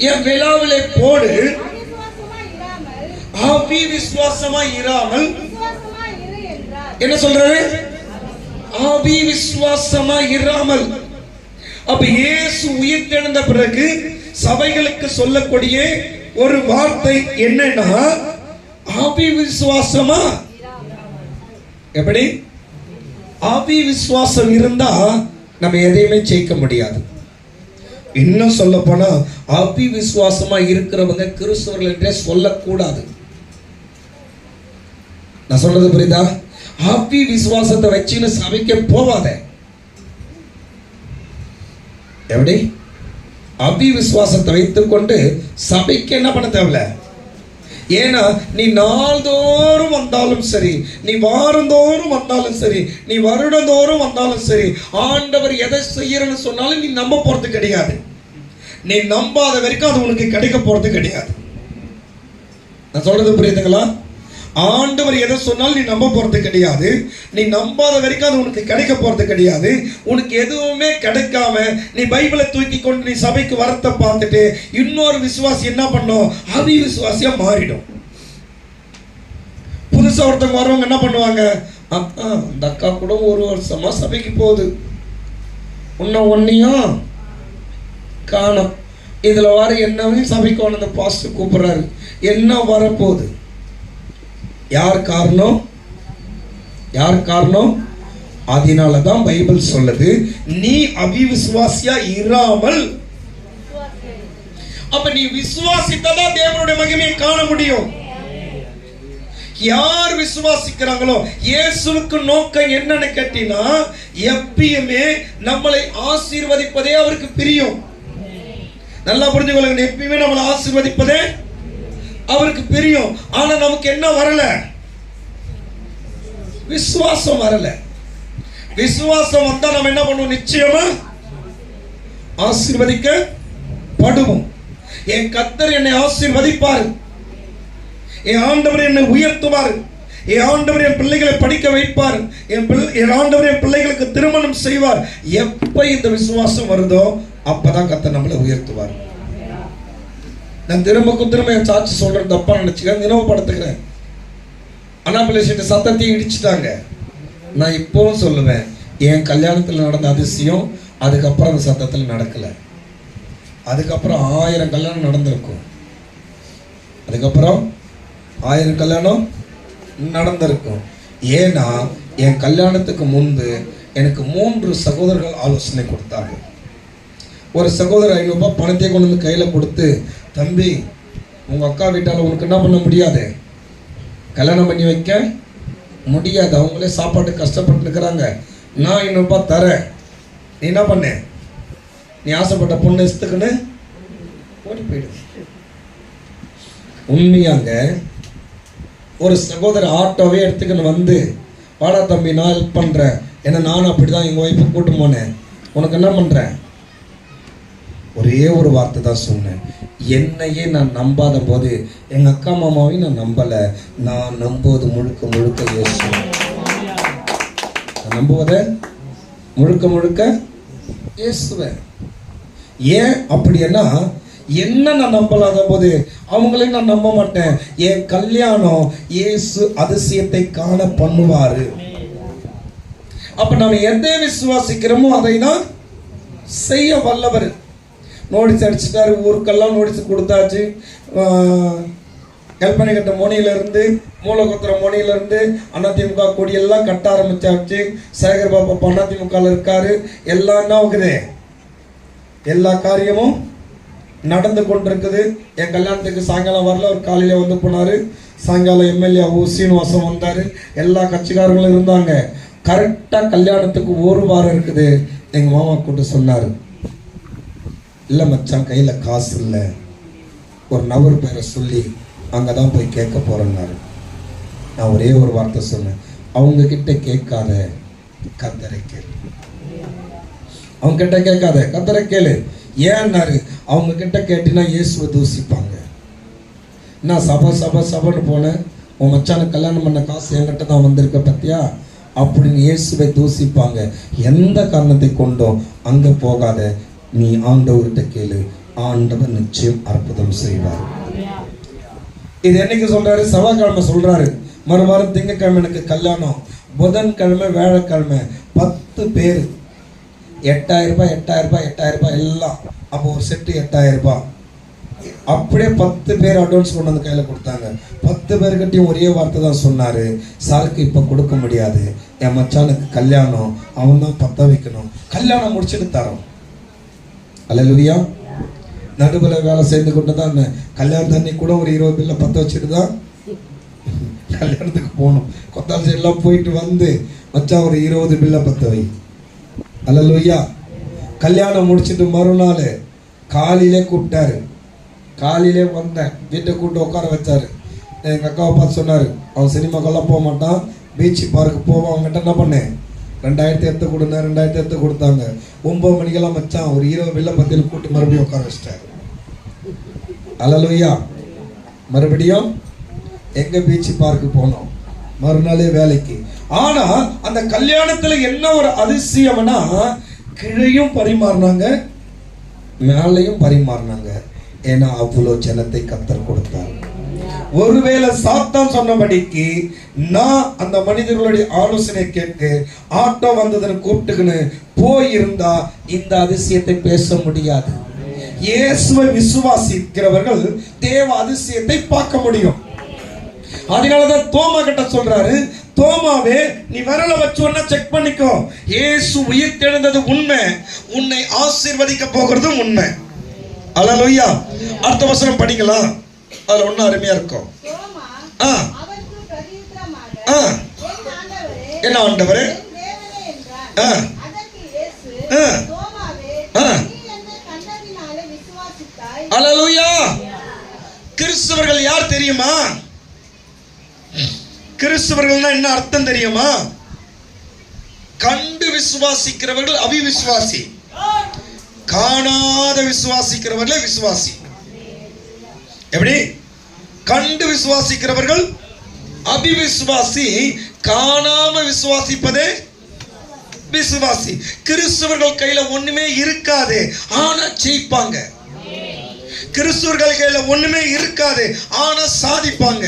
என் விழாவிலே போடு. ஆவி விசுவாசமா இராமல் என்ன சொல்றாரு? ஆவி விசுவாசமா இராமல். அப்ப இயேசு உயிர்த்தெழுந்த பிறகு சபைகளுக்கு சொல்லக்கூடிய ஒரு வார்த்தை என்னன்னா, ஆவி விசுவாசமா. எப்படி? ஆவி விசுவாசம் இருந்தா நம்ம எதையுமே ஜெயிக்க முடியாது. இன்னும் சொல்ல போனா ஆவி விசுவாசமா இருக்கிறவங்க கிறிஸ்தவர்கள் என்றே சொல்லக்கூடாது. நான் சொல்றது புரியுதா? ஆவி விசுவாசத்தை வச்சுன்னு சபைக்கு போவாத. எப்படி? ஆவி விசுவாசத்தை வைத்துக் கொண்டு சபைக்கு என்ன பண்ண தேவையில்ல. ஏன்னா நீ நாள்தோறும் வந்தாலும் சரி, நீ வாரந்தோறும் வந்தாலும் சரி, நீ வருடந்தோறும் வந்தாலும் சரி, ஆண்டவர் எதை செய்யறன்னு சொன்னாலும் நீ நம்ப போறது கிடையாது. நீ நம்பாத வரைக்கும் அது உனக்கு கிடைக்க போறது கிடையாது. நான் சொல்றது புரியுதுங்களா? ஆண்டவர் எதை சொன்னாலும் நீ நம்ப போறது கிடையாது. நீ நம்பாத வரைக்கும் அது உனக்கு கிடைக்க போறது கிடையாது. உனக்கு எதுவுமே கிடைக்காம நீ பைபிளை தூக்கி கொண்டு நீ சபைக்கு வரத்தை பார்த்துட்டு இன்னொரு விசுவாசி என்ன பண்ணும்? அவிசுவாசியா மாறிடும். புதுசா ஒருத்தவங்க வரவங்க என்ன பண்ணுவாங்க? அந்த அக்கா கூட 1 வருஷமா சபைக்கு போகுது, இன்னும் ஒன்னையும் காணும். இதுல வர என்னவையும் சபைக்கு வந்த பாஸ்டர் கூப்பிடுறாரு, என்ன வரப்போகுது? யார் காரணம்? யார் காரணம்? அதனாலதான் பைபிள் சொல்லுது, நீ அவிசுவாசியா இராமல். அப்ப நீ விசுவாசித்ததான் தேவனுடைய மகிமையை காண முடியும். யார் விசுவாசிக்கிறாங்களோ, இயேசுவுக்கு நோக்கம் என்னன்னு கேட்டீங்கன்னா, எப்பயுமே நம்மளை ஆசீர்வதிப்பதே அவருக்கு பிரியம். நல்லா புரிஞ்சுக்கொள்ளுங்க, எப்பயுமே நம்மளை ஆசீர்வதிப்பதே அவருக்கு பிரியம். ஆனா நமக்கு என்ன வரல? விசுவாசம் வரல. விசுவாசம் வந்தா நம்ம என்ன பண்ணுவோம்? நிச்சயமா ஆசீர்வதிக்கப்படுவோம். என் கர்த்தர் என்னை ஆசீர்வதிப்பார், என் ஆண்டவர் என்னை உயர்த்துவார், என் ஆண்டவர் என் பிள்ளைகளை படிக்க வைப்பார், என் ஆண்டவர் என் பிள்ளைகளுக்கு திருமணம் செய்வார். எப்ப இந்த விசுவாசம் வருதோ அப்பதான் கர்த்தர் நம்மளை உயர்த்துவார். நான் திரும்ப என் சாட்சி சொல்றேன், தப்பா நினைச்சுக்க, நினைவுபடுத்துகிறேன். அண்ணாமலை சத்தத்தை இடிச்சுட்டாங்க. நான் இப்பவும் சொல்லுவேன், என் கல்யாணத்தில் நடந்த அதிசயம் அதுக்கப்புறம் அந்த சத்தத்தில் நடக்கல. அதுக்கப்புறம் 1000 கல்யாணம் நடந்திருக்கும். அதுக்கப்புறம் 1000 கல்யாணம் நடந்திருக்கும். ஏன்னா என் கல்யாணத்துக்கு முன்பு எனக்கு 3 சகோதரர்கள் ஆலோசனை கொடுத்தாங்க. ஒரு சகோதரர் 500 ரூபாய் பணத்தை கொண்டு வந்து கையில் கொடுத்து, தம்பி உங்கள் அக்கா வீட்டால் உனக்கு என்ன பண்ண முடியாது, கல்யாணம் பண்ணி வைக்க முடியாது, அவங்களே சாப்பாட்டு கஷ்டப்பட்டு இருக்கிறாங்க, நான் 500 ரூபாய் தரேன், நீ என்ன பண்ண, நீ ஆசைப்பட்ட பொண்ணு இஷ்டத்துக்குன்னு ஓடி போயிடு. உண்மையாங்க ஒரு சகோதரர் ஆட்டோவே எடுத்துக்கின்னு வந்து, வாடா தம்பி நான் ஹெல்ப் பண்ணுறேன், ஏன்னா நானும் அப்படி தான் எங்கள் ஒய்ஃபை கூட்டு போனேன், உனக்கு என்ன பண்ணுறேன், ஒரே ஒரு வார்த்தை தான் சொன்னேன், என்னையே நான் நம்பாத போது எங்கள் அக்கா மாமாவையும் நான் நம்பலை, நான் நம்புவது முழுக்க முழுக்க இயேசு. நான் நம்புவத முழுக்க முழுக்க இயேசுவேன். ஏன் அப்படின்னா, என்ன நான் நம்பலாத போது அவங்களையும் நான் நம்ப மாட்டேன். என் கல்யாணம் இயேசு அதிசயத்தை காண பண்ணுவாரு. அப்ப நம்ம எதை விசுவாசிக்கிறோமோ அதை தான் செய்ய வல்லவர். நோட்டீஸ் அடிச்சுட்டாரு, ஊருக்கெல்லாம் நோட்டீஸ் கொடுத்தாச்சு. கல்பனைக்கட்ட மோனியிலிருந்து மூலகோத்திர மோனியிலிருந்து அதிமுக கொடியெல்லாம் கட்ட ஆரம்பிச்சாச்சு. சேகர் பாபா அதிமுகவில் இருக்காரு. எல்லாம் என்ன ஆகுது, எல்லா காரியமும் நடந்து கொண்டிருக்குது. என் கல்யாணத்துக்கு சாயங்காலம் வரல, ஒரு காலையில் வந்து போனார். சாயங்காலம் எம்எல்ஏ சீனிவாசன் வந்தார். எல்லா கட்சிக்காரங்களும் இருந்தாங்க. கரெக்டாக கல்யாணத்துக்கு 1 வாரம் இருக்குது. எங்கள் மாமா கூப்பிட்டு சொன்னார், இல்லை மச்சான் கையில் காசு இல்லை, ஒரு நபர் பேரை சொல்லி அங்கே தான் போய் கேட்க போகிறேன்னாரு. நான் ஒரே ஒரு வார்த்தை சொன்னேன், அவங்கக்கிட்ட கேட்காத, கர்த்தரை கேளு. அவங்க கிட்ட கேட்காத, கர்த்தரை கேளு. ஏன்னாரு, அவங்க கிட்ட கேட்டினா இயேசுவை தூசிப்பாங்க. நான் சபைன்னு போனேன், உன் மச்சானுக்கு கல்யாணம் பண்ண காசு என்கிட்ட தான் வந்திருக்க பத்தியா அப்படின்னு இயேசுவை தூசிப்பாங்க. எந்த காரணத்தை கொண்டோம் அங்கே போகாத, நீ ஆண்டவர்கிட்ட கேளு, ஆண்டவர் நிச்சயம் அற்புதம் செய்வார். இது என்னைக்கு சொல்றாரு? செவ்வாய்க்கிழமை சொல்றாரு. மறுவாரம் திங்கக்கிழமை எனக்கு கல்யாணம், புதன்கிழமை வேலைக்கிழமை 10 பேர் 8000 ரூபாய் 8000 ரூபாய் 8000 ரூபாய் எல்லாம். அப்போ ஒரு செட்டு 8000 ரூபாய். அப்படியே 10 பேர் அட்வான்ஸ் கொண்டு வந்து கையில் கொடுத்தாங்க. 10 பேர்கிட்டையும் ஒரே வார்த்தை தான் சொன்னார், சாருக்கு இப்போ கொடுக்க முடியாது, என் மச்சானுக்கு கல்யாணம், அவன் தான் பற்ற வைக்கணும், கல்யாணம் முடிச்சுட்டு தரோம். அல்லேலூயா. நடுவில் வேலை செய்து கொண்டு தான் கல்யாண தண்ணி கூட ஒரு 20 பில்லை பற்ற வச்சுட்டு தான் கல்யாணத்துக்கு போகணும். கொத்தால் சைடெல்லாம் போயிட்டு வந்து மச்சான் ஒரு 20 பில்லை பற்ற வை. அல்லேலூயா. கல்யாணம் முடிச்சுட்டு மறுநாள் காலையிலே கூப்பிட்டாரு. காலையிலே வந்தேன், வீட்டை கூப்பிட்டு உட்கார வச்சாரு. எங்கள் அக்காவை பார்த்து சொன்னார், அவன் சினிமாக்கெல்லாம் போக மாட்டான், பீச்சு பார்க்கு போவான், அவங்ககிட்ட என்ன பண்ணேன், 2000 எடுத்து கொடுங்க. 2000 எடுத்து கொடுத்தாங்க. 9 மணிக்கெல்லாம் மச்சான் ஒரு 20 பில்லை பத்தியில் கூப்பிட்டு மறுபடியும் உட்கார வச்சிட்டாரு. அல்லேலூயா. மறுபடியும் எங்க பீச் பார்க்கு போனோம், மறுநாளே வேலைக்கு. ஆனா அந்த கல்யாணத்துல என்ன ஒரு அதிசயம்னா, கீழையும் பரிமாறினாங்க, மேலையும் பரிமாறினாங்க. ஏன்னா அவ்வளோ ஜனத்தை கர்த்தர் கொடுத்தார். ஒருவேளை சாத்தான் சொன்னபடிக்கு நான் அந்த மனிதர்களுடைய ஆலோசனை கேட்டு ஆட்டோ வந்ததுன்னு கூப்பிட்டுக்குன்னு போயிருந்தா இந்த அதிசயத்தை பேச முடியாது. இயேசுவை விசுவாசிக்கிறவர்கள் தேவ அதிசயத்தை பார்க்க முடியும். அதனாலதான் தோமா கிட்ட சொல்றாரு, தோமாவே நீ விரல வச்சு ஒன்ன செக் பண்ணிக்கோ, இயேசு உயிர் தெழுந்தது உண்மை, உன்னை ஆசீர்வதிக்க போகிறது உண்மை. அல்லேலூயா. அடுத்த வசனம் படிக்கலாம், அதுல ஒன்னும் அருமையா இருக்கும். என்ன ஆண்டவரே? அல்லேலூயா. கிறிஸ்தவர்கள் யார் தெரியுமா? கிறிஸ்தவர்கள் என்ன அர்த்தம் தெரியுமா? கண்டு விசுவாசிக்கிறவர்கள் அவிவிசுவாசி, காணாத விசுவாசிக்கிறவர்களே விசுவாசி. எப்படி? கண்டு விசுவாசிக்கிறவர்கள் அபிவிசுவாசி, காணாம விசுவாசிப்பதே விசுவாசி. கிறிஸ்தவர்கள் கையில ஒண்ணுமே இருக்காது, ஆனா ஜெயிப்பாங்க. கிறிஸ்தவர்கள் கையில ஒண்ணுமே இருக்காது, ஆனா சாதிப்பாங்க.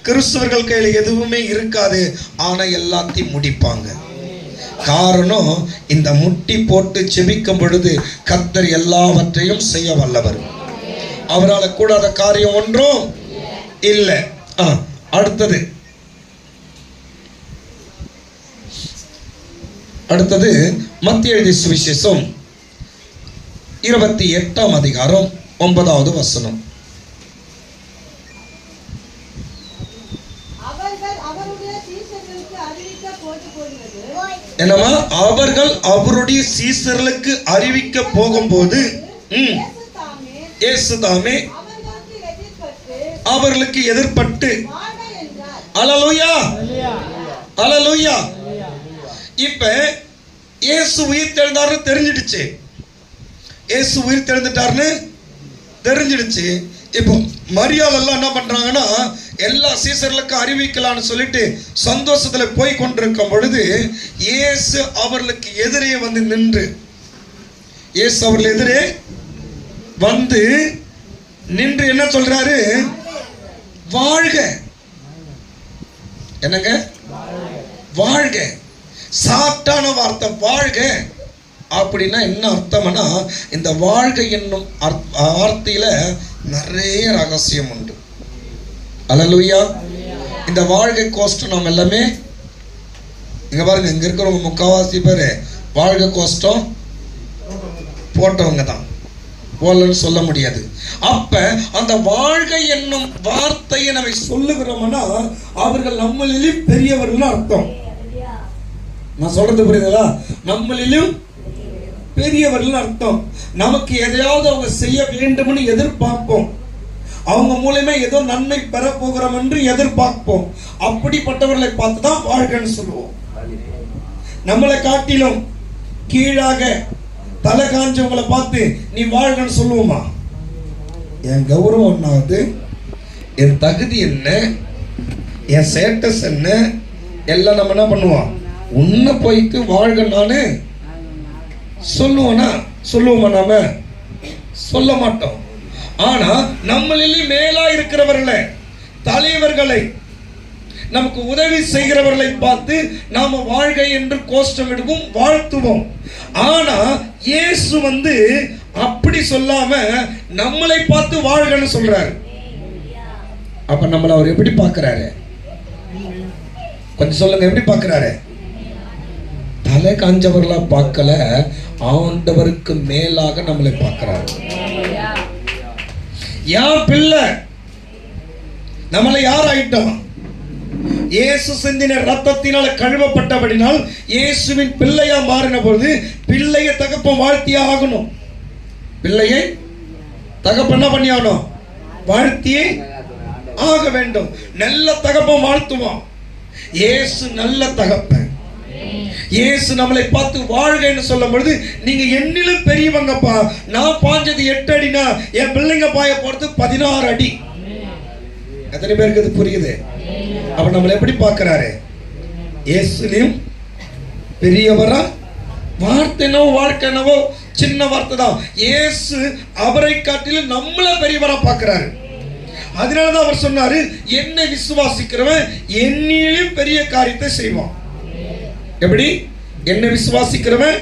கிறிஸ்தவர்கள் கையில எதுவுமே இருக்காது, ஆனா எல்லாத்தையும் முடிப்பாங்க. காரணம், இந்த முட்டி போட்டு செபிக்கும் பொழுது கர்த்தர் எல்லாவற்றையும் செய்ய வல்லவர். அவரால் கூடாத காரியம் ஒன்றும் இல்லை. அடுத்தது மத்தேயு எழுதிய சுவிசேஷம் 28ஆம் அதிகாரம் 9வது வசனம். என்னமா? அவர்கள் அவருடைய சீசர்களுக்கு அறிவிக்க போகும்போது இயேசு தாமே அவர்களுக்கு எதிர்பட்டு. அல்லேலூயா, அல்லேலூயா. இப்ப இயேசு உயிர் தெழுந்தாருன்னு தெரிஞ்சிடுச்சு, இயேசு உயிர் தெழுந்துட்டாருன்னு தெரிஞ்சிடுச்சு. இப்போ மரியாள் எல்லாம் என்ன பண்றாங்கன்னா, எல்லா சீசர்களுக்கும் அறிவிக்கலாம்னு சொல்லிட்டு சந்தோஷத்துல போய் கொண்டிருக்கும் பொழுது இயேசு அவர்களுக்கு எதிரே வந்து நின்று, இயேசு அவர்கள் எதிரே வந்து நின்று என்ன சொல்றாரு? வாழ்க. என்னங்க? வாழ்க. சாத்தான வார்த்தை வாழ்க அப்படின்னா என்ன அர்த்தம்னா, இந்த வாழ்க என்னும் வார்த்தையில நிறைய ரகசியம் உண்டு. அல்லேலூயா. இந்த வாழ்கை கோஷ்டம் நாம் எல்லாமே இங்க பாருங்க, இங்க இருக்கிறவங்க முக்காவாசி பேரு வாழ்கை கோஷ்டம் போட்டவங்க தான், போலன்னு சொல்ல முடியாது. அப்ப அந்த வாழ்கை என்னும் வார்த்தையை நம்ம சொல்லுகிறோம்னா அவர்கள் நம்மளிலும் பெரியவர்கள் அர்த்தம். நான் சொல்றது புரியுதா? நம்மளிலும் பெரியவர்கள் அர்த்தம். நமக்கு எதையாவது அவங்க செய்ய வேண்டும்னு எதிர்பார்ப்போம், அவங்க மூலமா ஏதோ நன்மை பெற போகிறோம் என்று எதிர்பார்ப்போம். அப்படிப்பட்டவர்களை பார்த்துதான் வாழ்க்கைன்னு சொல்லுவோம். நம்மளை காட்டிலும் கீழாக தலை காஞ்சவங்களை பார்த்து நீ வாழ்கன்னு சொல்லுவோமா? என் கௌரவம் ஒன்னாவது, என் தகுதி என்ன, என் ஸ்டேட்டஸ் என்ன, எல்லாம் நம்ம என்ன பண்ணுவோம்? உன்னை போய்க்கு வாழ்க நானு சொல்லுவோனா? சொல்லுவோமா? நாம சொல்ல மாட்டோம். ஆனா நம்மளிலே மேலா இருக்கிறவர்களை, தலைவர்களை, நமக்கு உதவி செய்கிறவர்களை பார்த்து நாம வாழ்கை என்று கோஷ்டமிடுவோம், வாழ்த்துவோம். ஆனா இயேசு வந்து அப்படி சொல்லாம நம்மளை பார்த்து வாழ்கன்னு சொல்றாரு. அப்ப நம்மள அவர் எப்படி பார்க்கிறாரு? கொஞ்சம் சொல்லுங்க, எப்படி பார்க்கிறாரு? தலை காஞ்சவர்களா பார்க்கல, ஆண்டவருக்கு மேலாக நம்மளை பார்க்கிறாரு. யார் பிள்ளை? நம்மளை யார் ஆயிட்டோம்? இயேசு சிந்தின ரத்தத்தினால கழுவப்பட்டபடினால் இயேசுவின் பிள்ளையா மாறின பொழுது பிள்ளையை தகப்பன் வாழ்த்தியா ஆகணும். பிள்ளையை தகப்பன் என்ன பண்ணி ஆகணும்? வாழ்த்தியே ஆக வேண்டும். நல்ல தகப்பன் வாழ்த்துவான். இயேசு நல்ல தகப்பன். இயேசு நம்மளை பார்த்து வாழ்கைன்னு சொல்லும் பொழுது, நீங்க என்னிலும் பெரியவங்கப்பா, நான் பாஞ்சது 8 அடினா என் பிள்ளைங்க பாய போறது 16 அடி. எத்தனை பேருக்கு இது புரியுது? அப்ப நம்மளை எப்படி பார்க்கிறாரு? இயேசுலையும் பெரியவரா? வார்த்தைனோ வாழ்க்கைனவோ சின்ன வார்த்தை தான். இயேசு அவரை காட்டிலும் நம்மள பெரியவரா பார்க்கிறாரு. அதனாலதான் அவர் சொன்னாரு, என்னை விசுவாசிக்கிறவன் என்னிலும் பெரிய காரியத்தை செய்வான். எப்படி? என்னை விசுவாசிக்கிறவன்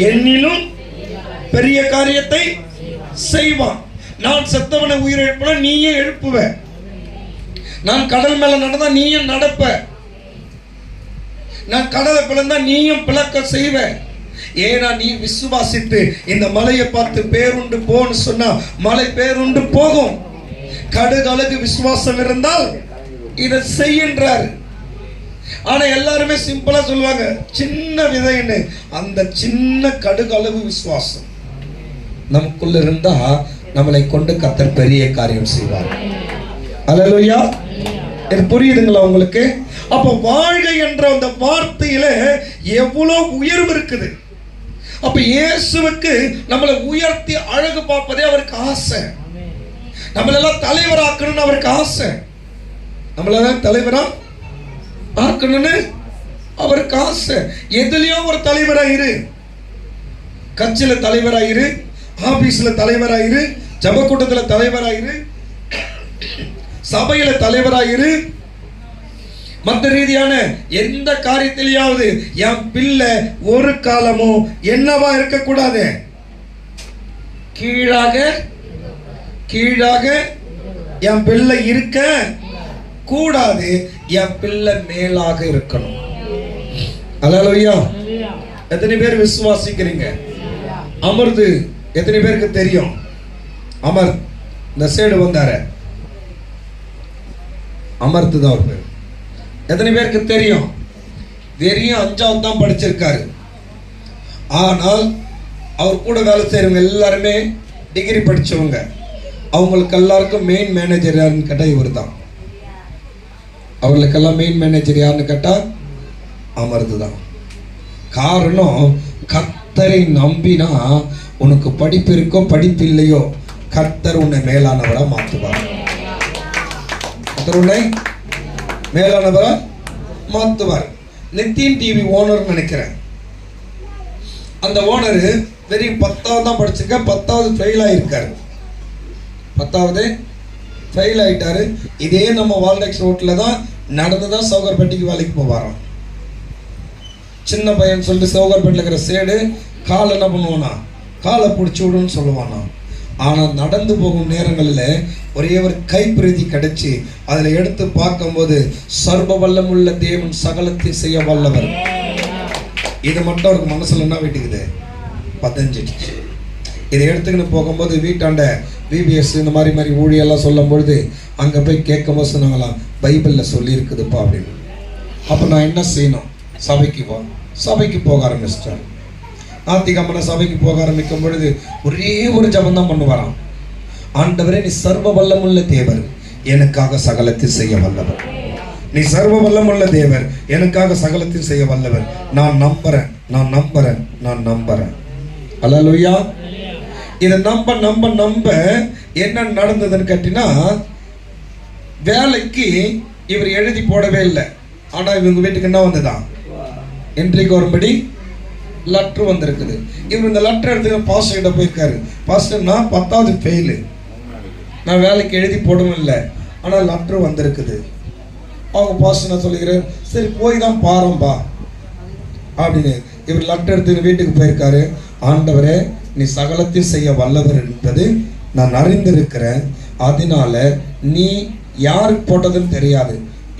என்னிலும் பெரிய காரியத்தை செய்வான். நான் செத்தவனை உயிரை எழுப்பினா நீயே எழுப்புவ. நான் கடல் மேல நடந்தா நீயும் நடப்ப. நான் கடலை பிளந்தா நீயும் பிளக்க செய்வ. ஏன்னா நீ விசுவாசித்து இந்த மலையை பார்த்து பேருண்டு போன்னு சொன்னா மலை பேருண்டு போகும். கடுகளவு விசுவாசம் இருந்தால் இதை செய்கின்றார். ஆனா எல்லாருமே சிம்பிளா சொல்லுவாங்க சின்ன விதைன்னு. அந்த சின்ன கடுகளவு விசுவாசம் நமக்குள்ள இருந்தா நம்மளை கொண்டு கர்த்தர் பெரிய காரியம் செய்வார். அல்லேலூயா. இது புரியுதுங்களா உங்களுக்கு? அப்ப வாழ்க்கை என்ற அந்த வார்த்தையில எவ்வளவு உயர்வு இருக்குது. அப்ப இயேசுவுக்கு நம்மளை உயர்த்தி அழகு பார்ப்பதே அவருக்கு ஆசை. நம்மளெல்லாம் தலைவராக்கணும்னு அவருக்கு ஆசை. நம்மளெல்லாம் தலைவரா ஆக்கணும்னு அவருக்கு ஆசை. எதுலயும் ஒரு தலைவராயிரு. கட்சியில தலைவராயிரு, ஆபீஸ்ல தலைவராயிரு, ஜபக்கூட்டத்துல தலைவராயிரு, சபையில தலைவராயிரு. மற்ற ரீதியான எந்த காரியத்திலேயாவது என் பிள்ளை ஒரு காலமும் என்னவா இருக்கக்கூடாது? கீழாக கீழாக என் பிள்ளை இருக்க கூடாது. என் பிள்ளை மேலாக இருக்கணும். அல்லேலூயா. எத்தனை பேர் விசுவாசிக்கிறீங்க? அமர்து எத்தனை பேருக்கு தெரியும்? அமர் இந்த சைடு வந்தார அமர்த்து தான் ஒரு பேர். எத்தனை பேருக்கு தெரியும்? வெறும் 5வது தான் படிச்சிருக்காரு. ஆனால் அவர் கூட வேலை செய்யறவங்க எல்லாருமே டிகிரி படிச்சவங்க. அவங்களுக்கு எல்லாருக்கும் மெயின் மேனேஜர் யாருன்னு கேட்டா இவர் தான். அவர்களுக்கெல்லாம் மெயின் மேனேஜர் யாருன்னு கேட்டா அமர்து தான். காரணம், கர்த்தரை நம்பினா உனக்கு படிப்பு இருக்கோ படிப்பு இல்லையோ கர்த்தர் உன்னை மேலானவரா மாற்றுவார். கர்த்தர் உன்னை மேலானவரா மாற்றுவார். நித்தின் டிவி ஓனர் நினைக்கிறேன். அந்த ஓனர் வெறும் 10வது தான் படிச்சிருக்க, 10வது ஃபெயில் ஆயிருக்காரு. 10வது ஃபெயில் ஆயிட்டாரு. இதே நம்ம வால்டெக்ஸ் ரோட்ல தான் நடந்துதான் சௌகர்பேட்டைக்கு வேலைக்கு போவாராம். சின்ன பையன் சொல்லிட்டு சௌகர்பேட்டில் இருக்கிற சேடு கால் என்ன பண்ணுவானா, காலை பிடிச்சி விடுன்னு சொல்லுவானா. ஆனால் நடந்து போகும் நேரங்களில் ஒரே ஒரு கைப்பிரதி கிடைச்சி அதில் எடுத்து பார்க்கும்போது சர்வ வல்லமுள்ள தேவன் சகலத்தை செய்ய வல்லவர். இது மட்டும் அவருக்கு மனசுல என்ன வீட்டுக்குது? 15. இதை எடுத்துக்கின்னு போகும்போது வீட்டாண்ட பிபிஎஸ் இந்த மாதிரி ஊழியெல்லாம் சொல்லும் பொழுது அங்கே போய் கேட்கும் போது சொன்னாங்களாம், பைபிளில் சொல்லியிருக்குதுப்பா அப்படின்னு. அப்போ நான் என்ன செய்யணும்? சபைக்கு போக ஆரம்பிச்சிட்டேன். ஞாயிற்றுக்கிழமை சபைக்கு போக ஆரம்பிக்கும் பொழுது ஒரே ஒரு ஜபம் தான் பண்ணுவாராம். ஆண்டவரே, நீ சர்வ வல்லமுள்ள தேவர், எனக்காக சகலத்தில் செய்ய வல்லவர். நீ சர்வ வல்லமுள்ள தேவர், எனக்காக சகலத்தில் செய்ய வல்லவர். நான் நம்புறேன். அல்லேலூயா. இதை நம்ப என்ன நடந்ததுன்னு கேட்டீங்கன்னா, வேலைக்கு இவர் எழுதி போடவே இல்லை. ஆனால் இவங்க வீட்டுக்கு என்ன வந்ததான்? என்ட்ரிக்கு வரும்படி லெட்ரு வந்திருக்குது. இவர் இந்த லெட்டர் எடுத்து பாஸ்டர் கிட்ட போயிருக்காரு. பாஸ்டர், நான் 10வது ஃபெயிலு, நான் வேலைக்கு எழுதி போடவும் இல்லை, ஆனால் லெட்ரு வந்திருக்குது. அவங்க பாஸ்டர் நான் சொல்லிக்கிறேன், சரி போய் தான் பாரும்பா அப்படின்னு. இவர் லெட்டர் எடுத்து வீட்டுக்கு போயிருக்காரு. ஆண்டவரே, நீ சகலத்தையும் செய்ய வல்லவர் என்பது நான் அறிந்திருக்கிறேன். அதனால நீ யாருக்கு போட்டதுன்னு தெரியாது,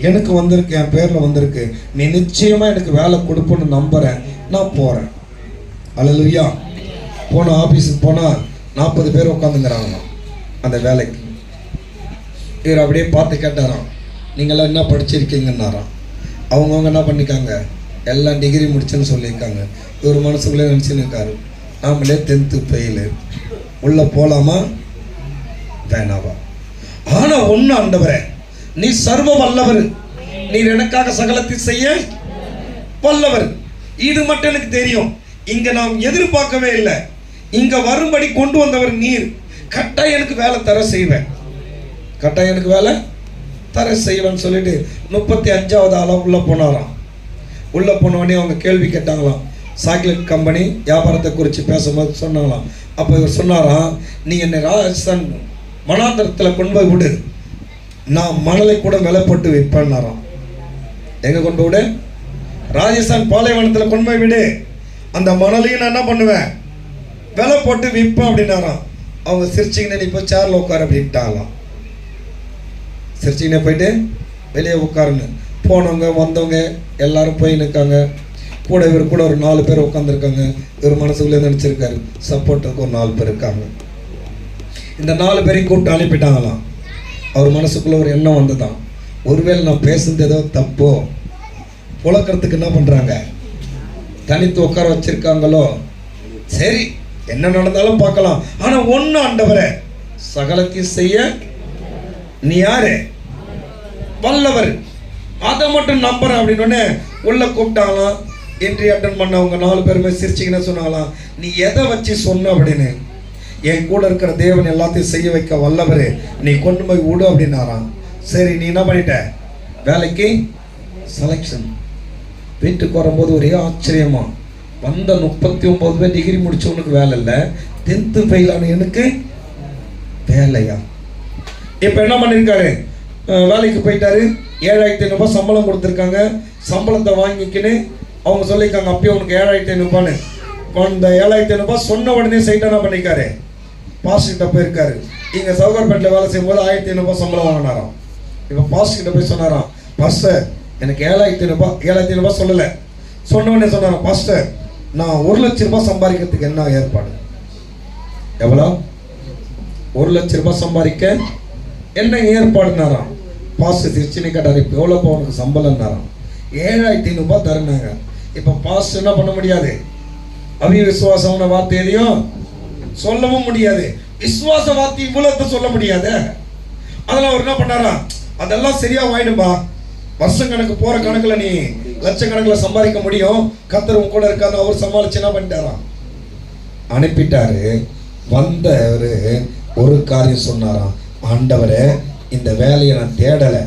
எனக்கு வந்திருக்கு, என் பேரில் வந்திருக்கு. நீ நிச்சயமா எனக்கு வேலை கொடுப்போன்னு நம்புறேன், நான் போறேன். அல்லேலூயா. போன ஆபீஸுக்கு போனா 40 பேர் உட்காந்துங்கிறாங்க அந்த வேலைக்கு. இவர் அப்படியே பார்த்து கேட்டாராம், நீங்களாம் என்ன படிச்சிருக்கீங்கன்னாராம். அவங்கவுங்க என்ன பண்ணிக்காங்க, எல்லாம் டிகிரி முடிச்சுன்னு சொல்லியிருக்காங்க. இவர் மனசுக்குள்ளே நினச்சின்னு இருக்காரு, நாமளே 10th ஃபெயிலு, உள்ள போலாமா வேணாவா? ஆனா ஒண்ணு, ஆண்டவரே நீ சர்வ வல்லவர், நீர் எனக்காக சகலத்தை செய்ய வல்லவர். இது மட்டும் எனக்கு தெரியும். இங்க நாம் எதிர்பார்க்கவே இல்லை, இங்க வரும்படி கொண்டு வந்தவர் நீர். கட்டாயம் எனக்கு வேலை தர செய்வேன், கட்டாயம் எனக்கு வேலை தர செய்வேன்னு சொல்லிட்டு 35வது ஆளாக உள்ளே போனாராம். உள்ளே போனோடனே அவங்க கேள்வி கேட்டாங்களாம். சாக்லேட் கம்பெனி வியாபாரத்தை குறித்து பேசும்போது சொன்னாங்களாம். அப்போ இவர் சொன்னாராம், நீ என்னை ராஜஸ்தான் மனாந்தரத்தில் கொண்டு போய் விடு, நான் மணலை கூட விலை போட்டு விற்பேன்னாராம். எங்கே கொண்டு விடு? ராஜஸ்தான் பாலைவனத்தில் கொண்டு போய் விடு, அந்த மணலையும் நான் என்ன பண்ணுவேன், விலை போட்டு விற்பேன் அப்படின்னாராம். அவங்க சிரிச்சிங்கன்னு நீ போய் சேரில் உட்கார அப்படின்ட்டாங்களாம். சிரிச்சிங்கன்னே போயிட்டு வெளியே உட்காருங்க. போனவங்க வந்தவங்க எல்லாரும் போய் நிற்காங்க. கூட இவர் கூட ஒரு 4 பேர் உட்காந்துருக்காங்க. இவர் மனசுக்குள்ளே நினச்சிருக்காரு சப்போர்ட்டுக்கு ஒரு 4 பேர் இருக்காங்க. இந்த 4 பேரையும் கூப்பிட்டு அனுப்பிட்டாங்களாம். அவர் மனசுக்குள்ளே ஒரு எண்ணம் வந்துதான், ஒருவேளை நான் பேசுறது ஏதோ தப்போ, புழக்கிறதுக்கு என்ன பண்ணுறாங்க, தனித்து உட்கார வச்சிருக்காங்களோ, சரி என்ன நடந்தாலும் பார்க்கலாம். ஆனால் ஒன்று ஆண்டவரே, சகலத்தையும் செய்ய நீ யாரு? வல்லவர், அதை மட்டும் நம்புறேன் அப்படின்னு உள்ள கூப்பிட்டாங்களாம். என்ட்ரி அட்டன் பண்ணவங்க 4 பேருமே சிரிச்சிங்கன்னு சொன்னாங்களாம், நீ எதை வச்சு சொன்ன அப்படின்னு. என் கூட இருக்கிற தேவன் எல்லாத்தையும் செய்ய வைக்க வல்லவரு, நீ கொண்டு போய் விடு அப்படின்னாராம். சரி நீ என்ன பண்ணிட்ட, வேலைக்கு செலெக்ஷன். வீட்டுக்கு வரும்போது ஒரே ஆச்சரியமா, வந்த 39 பேர் டிகிரி முடிச்சவனுக்கு வேலை இல்லை, 10th ஃபெயில் ஆன எனக்கு வேலையா? இப்போ என்ன பண்ணியிருக்காரு, வேலைக்கு போயிட்டாரு. 7,500 சம்பளம் கொடுத்துருக்காங்க. சம்பளத்தை வாங்கிக்கின்னு அவங்க சொல்லியிருக்காங்க, அப்பயே உனக்கு 7,500. அந்த 7,500 சொன்ன உடனே சைட்டாக என்ன பண்ணியிருக்காரு, பாஸ்கிட்ட போயிருக்காரு. இங்கே சவுகார்பேட்டில் வேலை செய்யும்போது 1,500 சம்பளம் வாங்கினாராம். இப்போ பாஸ்கிட்ட போய் சொன்னாராம், பாஸ்டர் எனக்கு 7,500 சொல்லலை. சொன்ன உடனே சொன்னாராம், பாஸ்டர் நான் 1 லட்ச ரூபாய் சம்பாதிக்கிறதுக்கு என்ன ஏற்பாடு? எவ்வளோ? 1 லட்ச ரூபாய் சம்பாதிக்க என்ன ஏற்பாடுனாராம். பாஸ்டர் திருச்சினி கேட்டார், இப்போ எவ்வளோப்பா உனக்கு சம்பளம்னாராம். 7,500 தருனாங்க. இப்போ பாஸ்டர் என்ன பண்ண முடியாது, அவிவிசுவாசமான வார்த்தை எதையும் சொல்லவும் முடியாது, விசுவாச வார்த்தை இவ்வளவு சொல்ல முடியாது. அதெல்லாம் அவர் என்ன பண்ணாரா, அதெல்லாம் சரியா வாங்கிடும்பா, வருஷம் கணக்கு போற கணக்குல நீ லட்சக்கணக்கில் சம்பாதிக்க முடியும், கர்த்தர் கூட இருக்காது. அவர் சமாளிச்சு என்ன பண்ணிட்டாராம், அனுப்பிட்டாரு. வந்தவர் ஒரு காரியம் சொன்னாராம், ஆண்டவரே இந்த வேலையை நான் தேடலை,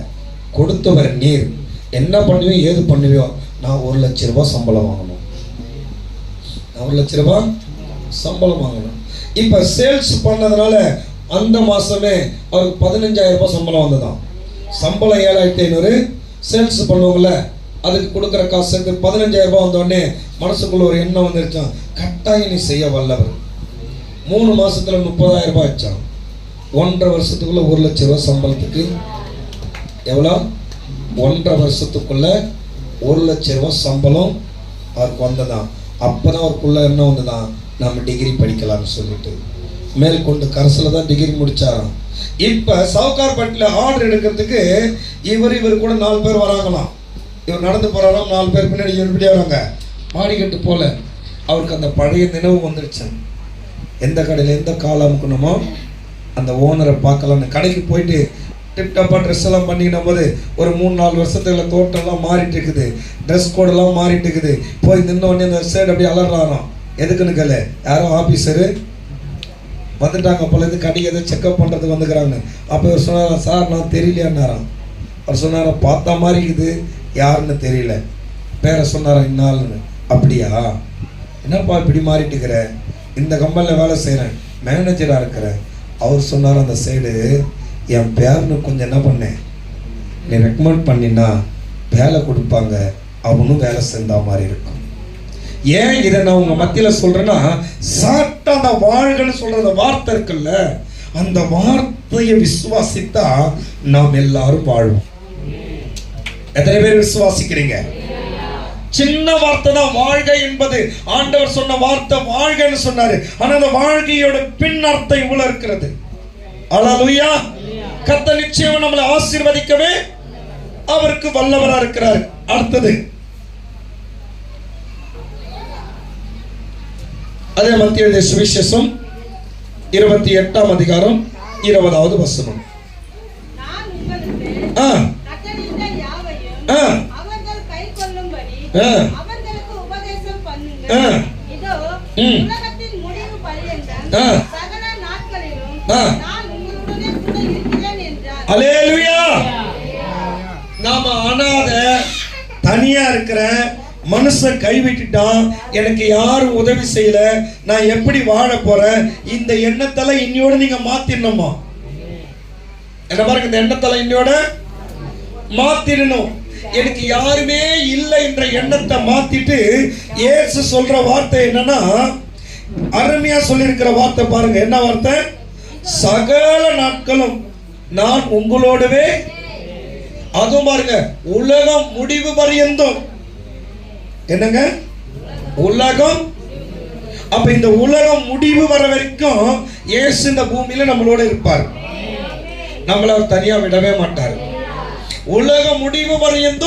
கொடுத்தவர் நீர், என்ன பண்ணுவியோ ஏது பண்ணுவியோ, நான் 1 லட்ச ரூபாய் சம்பளம் வாங்கணும், 1 லட்ச ரூபாய் சம்பளம் வாங்கணும். இப்போ சேல்ஸ் பண்ணதுனால அந்த மாதமே அவருக்கு 15,000 ரூபாய் சம்பளம் வந்ததான். சம்பளம் 7,500, சேல்ஸ் பண்ணுவாங்கள்ல அதுக்கு கொடுக்குற காசு சேர்த்து 15,000 ரூபாய் வந்தோடனே மனசுக்குள்ள ஒரு எண்ணம் வந்துருச்சான், கட்டாயம் நீ செய்ய வல்லவர். 3 மாதத்தில் 30,000 ரூபாய் ஆச்சான். 1.5 வருஷத்துக்குள்ள 1 லட்ச ரூபாய் சம்பளத்துக்கு எவ்வளோ, 1.5 வருஷத்துக்குள்ள 1 லட்ச ரூபாய் சம்பளம் அவருக்கு வந்ததான். அப்போதான் அவருக்குள்ள என்ன வந்ததான், நம்ம டிகிரி படிக்கலாம்னு சொல்லிட்டு மேற்கொண்டு கரசில் தான் டிகிரி முடிச்சாராம். இப்போ சவுகார்பேட்டில் ஆர்டர் எடுக்கிறதுக்கு இவர் கூட 4 பேர் வராங்களாம். இவர் நடந்து போகிறாராம், 4 பேர் பின்னாடி இவர் இப்படி வராங்க. மாடிக்கட்டு போல அவருக்கு அந்த பழைய நினைவு வந்துடுச்சு. எந்த கடையில் எந்த காலம் அமுக்கணுமோ அந்த ஓனரை பார்க்கலான்னு கடைக்கு போயிட்டு டிப்டாப்பாக ட்ரெஸ் எல்லாம் பண்ணிக்கின போது ஒரு 3-4 வருஷத்துல தோட்டம்லாம் மாறிட்டு இருக்குது, ட்ரெஸ் கோடெல்லாம் மாறிட்டு இருக்குது. போய் நின்னோடனே அந்த சைடு அப்படியே அலறாராம். எதுக்குன்னு கேளு, யாரோ ஆஃபீஸரு வந்துட்டாங்க போல, இது கடைக்கு எதை செக்அப் பண்ணுறதுக்கு வந்துக்கிறாங்க. அப்போ இவர் சொன்னாரா, சார் நான் தெரியலையான்னாராம். அவர் சொன்னாரா, பார்த்தா மாதிரி இருக்குது, யாருன்னு தெரியல. பேரை சொன்னாரா, இன்னாலுன்னு. அப்படியா, என்னப்பா இப்படி மாறிட்டு இருக்கிற, இந்த கம்பெனியில் வேலை செய்கிறேன், மேனேஜராக இருக்கிறேன். அவர் சொன்னார், அந்த சைடு என் பேர்னு கொஞ்சம் என்ன பண்ணேன், நீ ரெக்கமெண்ட் பண்ணினா வேலை கொடுப்பாங்க, அவனும் வேலை செஞ்ச மாதிரி இருக்கும். ஏன் இதை நான் உங்க மத்தியில் சொல்றேன்னா, சாட்டா அந்த வாழ்கன்னு சொல்ற அந்த வார்த்தை இருக்குல்ல, அந்த வார்த்தையை விசுவாசித்தா நாம் எல்லாரும் வாழ்வோம். எத்தனை பேர் விசுவாசிக்கிறீங்க? சின்ன வார்த்தை தான் வாழ்க என்பது. ஆண்டவர் சொன்ன வார்த்தை வாழ்கன்னு சொன்னாரு. ஆனா அந்த வாழ்க்கையோட பின் அர்த்தம் இவ்வளவு இருக்கிறது. அல்லேலூயா. கர்த்தர் நிச்சயம் நம்மளை ஆசீர்வதிக்கவே அவருக்கு வல்லவரா இருக்கிறார். அடுத்தது அதே மத்திய எழுதிய சுவிசேஷம் 28ஆம் அதிகாரம் 20வது வசனம். அவர்களுக்கு உபதேசம் பண்ணுங்கள். இதோ உலகத்தின் முடிவு பரியந்தம் சகல நாட்களிலும் நான் உங்களுடனே கூட இருக்கிறேன் என்றார். அல்லேலூயா. தனியா இருக்கிறேன், மனுஷன் கைவிட்டுட்டான், எனக்கு யாரும் உதவி செய்யல, நான் எப்படி வாழ போறேன், இந்த எண்ணத்தெல்லாம் இன்னையோட நீங்க மாத்திடணுமா? என்ன பாருங்க, இந்த எண்ணத்தெல்லாம் இன்னையோட மாத்திடணும். எனக்கு யாருமே இல்லை என்ற எண்ணத்தை மாத்திட்டு இயேசு சொல்ற வார்த்தை என்னன்னா, அருமையா சொல்லியிருக்கிற வார்த்தை பாருங்க. என்ன வார்த்தை? சகல நாட்களும் நான் உங்களோடவே. அதுவும் பாருங்க, உலகம் முடிவு பரியந்தம். என்னங்க? உலகம். அப்ப இந்த உலகம் முடிவு வர வரைக்கும் இயேசு இந்த பூமியில நம்மளோட இருப்பார். நம்மள அவர் தனியா விடவே மாட்டார். உலகம் முடிவு வரையும்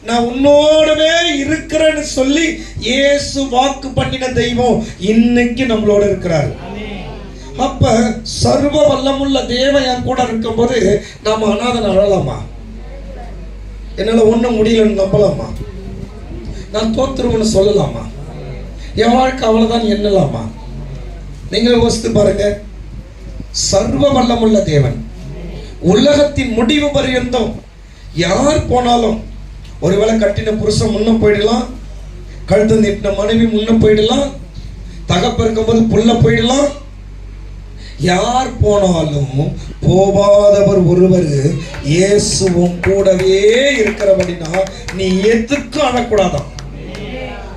நான் உன்னோடவே இருக்கிறேன்னு சொல்லி இயேசு வாக்கு பண்ணின தெய்வம் இன்னைக்கு நம்மளோட இருக்கிறார். அப்ப சர்வ வல்லமுள்ள தேவன் என் கூட இருக்கும்போது நாம அனாதனை அழலாமா? என்னால ஒண்ணும் முடியலன்னு நம்பலாமா? நான் தோத்துருவேன்னு சொல்லலாமா? என் வாழ்க்கை அவ்வளவுதான் எண்ணலாமா? நீங்க யோசித்து பாருங்க. சர்வ வல்லமுள்ள தேவன் உலகத்தின் முடிவு பரியந்தம் யார் போனாலும், ஒருவேளை கட்டின புருஷன் முன்ன போயிடலாம், கழுத்து நீட்டின மனைவி முன்ன போயிடலாம், தகப்ப இருக்கும்போது புள்ள போயிடலாம், யார் போனாலும் போகாதவர் ஒருவர் இயேசுவும் கூடவே இருக்கிறபடினா நீ எதுக்கும் அழக்கூடாதான்.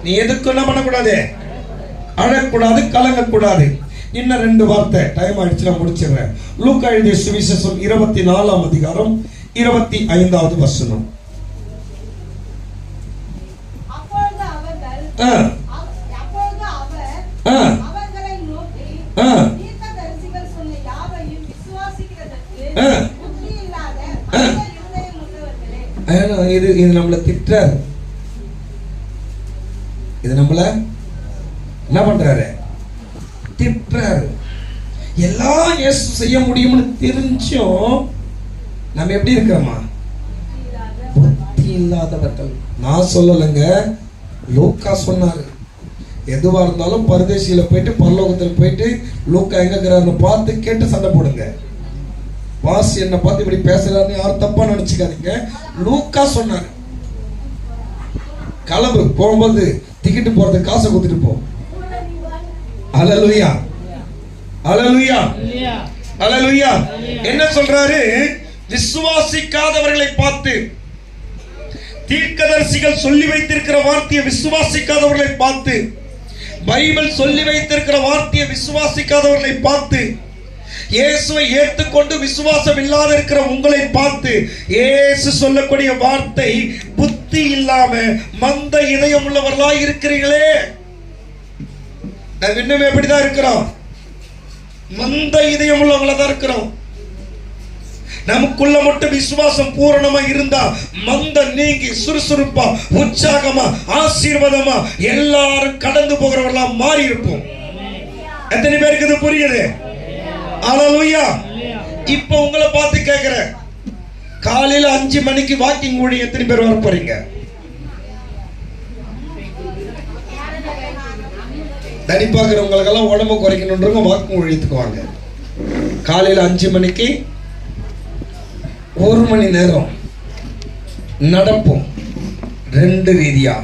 நீ எதுக்கும் என்ன பண்ணக்கூடாது? அழக்கூடாது, கலங்கக்கூடாது. இன்னும் 2 வார்த்தை, டைம் ஆயிடுச்சு, நான் முடிச்சிடுறேன். லூக்கா எழுதிய சுவிசேஷம் 24ஆம் அதிகாரம் 25வது வசனம். அப்பொழுது அவர் அவர்களை நோக்கி, தீர்க்கதரிசிகள் சொன்ன யாவையும் விசுவாசிக்கிறதற்கு புத்தி இல்லாத இருதயம் உள்ளவர்களே. இது நம்மள திட்டுறாரு. இது நம்மள என்ன பண்றாரு? திட்டுறாரு. எல்லாம் இயேசு செய்ய முடியும்னு தெரிஞ்சும் நம்ம எப்படி இருக்கிறோமா? புத்தி இல்லாதவர்கள். நான் சொல்லலைங்க, லூக்கா சொன்னாரு. எதுவா இருந்தாலும் பரதேசியில போயிட்டு பரலோகத்தில் போயிட்டு லூக்கா எங்க இருக்கிறாருன்னு பார்த்து கேட்டு சண்டை போடுங்க. பாஸ் என்ன பார்த்து இப்படி பேசுறாருன்னு யாரும் தப்பா நினைச்சுக்காதீங்க. லூக்கா சொன்னாரு, கிளம்பு, போகும்போது டிக்கெட் போறதுக்கு காசை கொடுத்துட்டு போ. அல்லேலூயா, அல்லேலூயா, அல்லேலூயா. என்ன சொல்றாரு? விசுவாசிக்காதவர்களை பார்த்து, தீர்க்கதரிசிகள் சொல்லி வைத்திருக்கிற வார்த்தையை விசுவாசிக்காதவர்களை பார்த்து, பைபிள் சொல்லி வைத்திருக்கிற வார்த்தையை விசுவாசிக்காதவர்களை பார்த்து, இயேசுவை ஏற்றுக்கொண்டு விசுவாசம் இல்லாத இருக்கிற உங்களை பார்த்து இயேசு சொல்லக்கூடிய வார்த்தை, புத்தி இல்லாம மந்த இதயம் உள்ளவர்களாய் இருக்கிறீர்களே. நான் இன்னும் எப்படிதான் இருக்கிறோம்? மந்த இதயம் உள்ளவங்களா தான் இருக்கிறோம். நமக்குள்ள மட்டும் விசுவாசம் பூரணமா இருந்தா மந்த நீங்கி சுறுசுறுப்பா உற்சாகமா ஆசீர்வாதமா எல்லாரும் கடந்து போகிறவர்களா மாறி இருப்போம். எத்தனை பேருக்கு இது புரியுது? அல்லேலூயா. இப்ப உங்களை பார்த்து கேட்கிறேன், காலையில 5 மணிக்கு வாக்கிங் ஓடி எத்தனை பேர் வர போறீங்க? தனி பார்க்கிறவங்களுக்கெல்லாம் உடம்பு குறைக்கணுன்றவங்க வாக்கிங் ஒழித்துக்கு வாங்க. காலையில 5 மணிக்கு 1 மணி நேரம் நடப்போம். 2 ரீதியா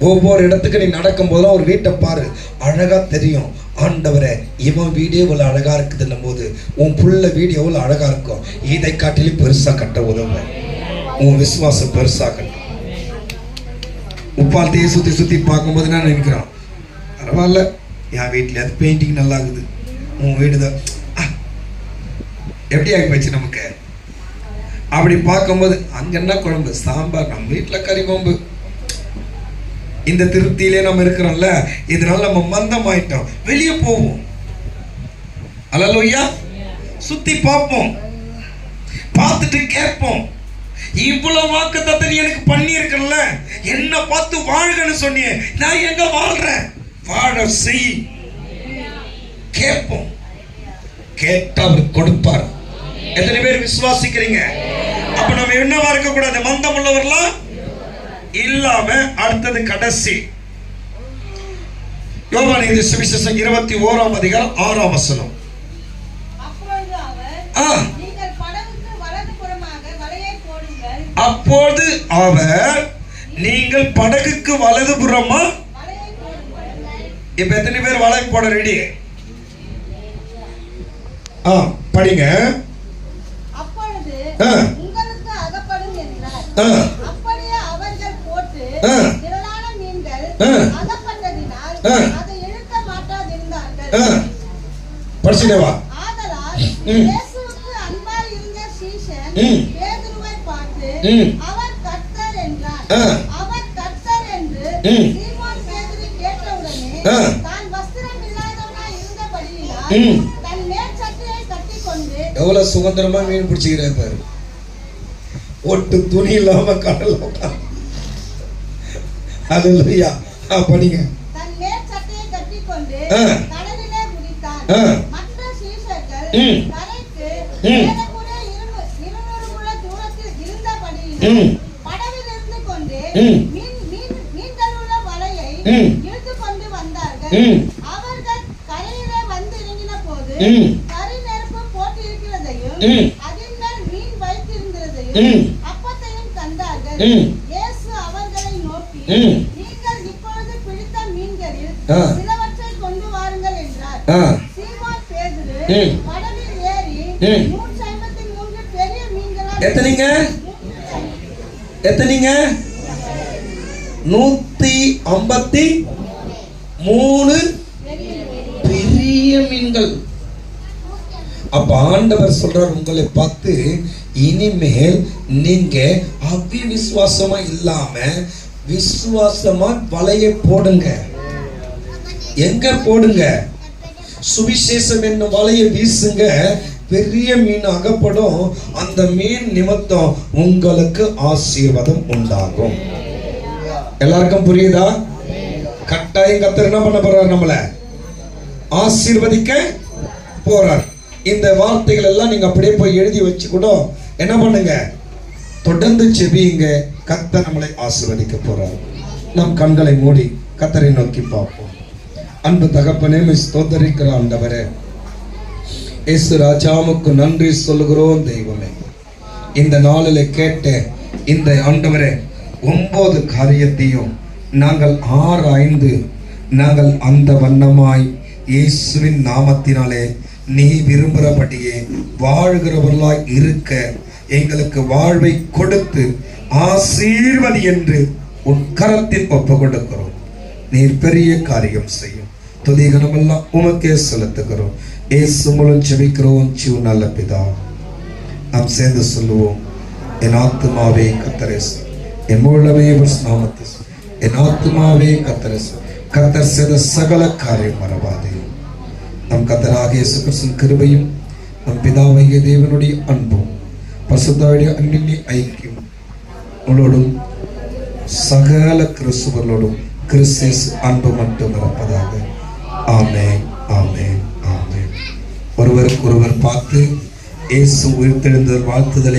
ஒவ்வொரு இடத்துக்கு நீ நடக்கும் போதும் ஒரு வீட்டை பாரு, அழகா தெரியும். ஆண்டவரே, இவன் வீடியோ இவ்வளவு அழகா இருக்குதுன்னும் போது உன் புள்ள வீடியோ எவ்வளவு அழகா இருக்கும். இதை காட்டிலும் பெருசா கட்ட உதவு. உன் விசுவாசம் பெருசா கட்ட. உப்பாலத்தையே சுத்தி சுத்தி பார்க்கும்போது நான் நினைக்கிறோம், பரவாயில்ல, என் வீட்டுல அது பெயிண்டிங் நல்லா இருக்குது, உன் வீடுதான் எப்படி ஆகி போச்சு நமக்கு. அப்படி பார்க்கும்போது அங்க என்ன குழம்பு, சாம்பார், நம்ம வீட்டுல கறி குழம்பு. இந்த திருப்தியிலே நம்ம இருக்கிறோம்ல, இதனால நம்ம மந்தம் ஆயிட்டோம். வெளியே போவோம், அல்லேலூயா, சுத்தி பார்ப்போம், பார்த்துட்டு கேட்போம், இவ்வளவு வாக்குத்தத்தம் நீ எனக்கு பண்ணி இருக்கல, என்ன பார்த்து வாழ்கன்னு சொன்னியே, நான் எங்க வாழ்றேன், வாழ செய். கேட்போம், கேட்டா அவர் கொடுப்பார். எத்தனை பேர் விசுவாசிக்கிறீங்க? அப்ப நம்ம என்னவா இருக்க கூடாது? மந்தம் உள்ளவர்களா இல்லாம. அடுத்தது கடைசி யோவான் எழுதிய சுவிசேஷம் 21ஆம் அதிகாரம் 6ஆம் வசனம். அப்பொழுது அவர், நீங்கள் படகுக்கு வலதுபுறமாக வலையை போடுங்கள். அப்பொழுது அவர், நீங்கள் படகுக்கு வலதுபுறமா. வலையை போடுங்கள். இப்ப எத்தனை பேர் வலை போட ரெடி? படிங்க. அப்பொழுது ஆ. உங்களுக்கு அகப்படும் என்றார். ஆ. அப்படியே அவர்கள் போட்டு ஆ. திரளான மீன்கள் ஆ. அகப்பட்டதினால் ஆ. அதை இழுக்க மாட்டாதிருந்தார்கள். படிச்சுட்டே வா. ஆதலால் ம். இயேசுவுக்கு அன்பாய் இருந்த சீஷன் ம். பேதுருவை பார்த்து ம். அவர் கர்த்தர் என்றார். ஆ. அவர் கர்த்தர் என்று ம். சீமோன் பேதுரு கேட்டவுடனே ஆ. தான் வஸ்திரம் இல்லாதவனாய் இருந்தபடியினால் ம். தன் மேற்சட்டையை கட்டிக்கொண்டு எவ்வளவு சுதந்திரமா மீன் பிடிச்சிக்கிறேன் பாரு. ஒட்டு துணி இல்லாம கடல் அல்லேலூயா. படிங்க. தன் மேற்சட்டையை கட்டிக்கொண்டு ஆ. கடலிலே குதித்தான். ஆ. மற்ற சீஷர்கள் ம். கரைக்கு ம். ஏறக்குறைய 200 முழ தூரத்தில் இருந்தபடியினால் ம். படவில் இருந்து கொண்டு ம். மீன்களுள்ள வலையை ம். இழுத்து கொண்டு வந்தார்கள். ம். அவர்கள் கரையிலே வந்து இறங்கின போது ம். கரி நெருப்பு போட்டு இருக்கிறதையும் ம். அதின் மேல் மீன் வைத்திருந்ததையும் ம். அப்பத்தையும் கண்டார்கள். ம். இயேசு அவர்களை நோக்கி ம். நீங்கள் இப்பொழுது பிடித்த மீன்களில் ஆ. சிலவற்றை கொண்டு வாருங்கள் என்றார். ஆ. சீமோன் பேதுரு ம். படவில் ஏறி ம். 153 பெரிய மீன்களால் எத்தனைங்க? எத்தனைங்க? 153 பெரிய மீன்கள். அப்ப ஆண்டவர் சொல்றார் உங்களை பார்த்து, இனிமேல் நீங்க அவிசுவாசமா இல்லாம விசுவாசமா வலையை போடுங்க. எங்க போடுங்க? சுவிசேஷம் என்னும் வலையை வீசுங்க. பெரிய மீன் அகப்படும். அந்த மீன் நிமித்தம் உங்களுக்கு ஆசீர்வாதம் உண்டாகும். எல்லாருக்கும் புரியுதா? கட்டாயம் கர்த்தர் என்ன பண்ண போறார்? நம்மள ஆசீர்வதிக்க போறார். இந்த வார்த்தைகள் எல்லாம் நீங்க அப்படியே போய் எழுதி வச்சு கூட என்ன பண்ணுங்க, தொடர்ந்து செபியுங்க. கர்த்தர் நம்மளை ஆசீர்வதிக்க போறார். நம் கண்களை மூடி கர்த்தரை நோக்கி பார்ப்போம். அன்பு தகப்பனே, ஸ்தோத்தரிக்கிற ஆண்டவரே, இயேசு ராஜாவுக்கு நன்றி சொல்லுகிறோம். தெய்வமே, இந்த நாளில் கேட்ட இந்த ஆண்டவரே 9 காரியத்தையும் நாங்கள் ஆராய்ந்து நாங்கள் அந்த வண்ணமாய் இயேசுவின் நாமத்தினாலே நீ விரும்புகிறபடியே வாழ்கிறவர்களாய் இருக்க எங்களுக்கு வாழ்வை கொடுத்து ஆசீர்வதி என்று உன் கரத்தில் ஒப்பு கொடுக்கிறோம். நீர் பெரிய காரியம் செய்யும். துதிகனமெல்லாம் உமக்கே செலுத்துகிறோம். இயேசு மூலம் ஜெபிக்கிறோம் ஜீவ நல்ல பிதா. நாம் சேர்ந்து சொல்லுவோம். என் ஆத்துமாவே கர்த்தரை என் மூலமே நாமத்தை என் ஆத்துமாவே கர்த்தரை கர்த்தர் செய்த சகல காரியம் மறவாதே. நம் கர்த்தராகிய இயேசு கிறிஸ்துவின் கிருபையும் நம் பிதாவாகிய தேவனுடைய அன்பும் பரிசுத்தருடைய அன்பின் ஐக்கியம் உங்களோடும் சகல கிறிஸ்துவர்களோடும் கிறிஸ்து அன்பு மட்டும் இருப்பதாக. ஆமென், ஆமென், ஆமென். ஒருவருக்கு ஒருவர் பார்த்து இயேசு உயிர்த்தெழுந்தவர் வாழ்த்துதலை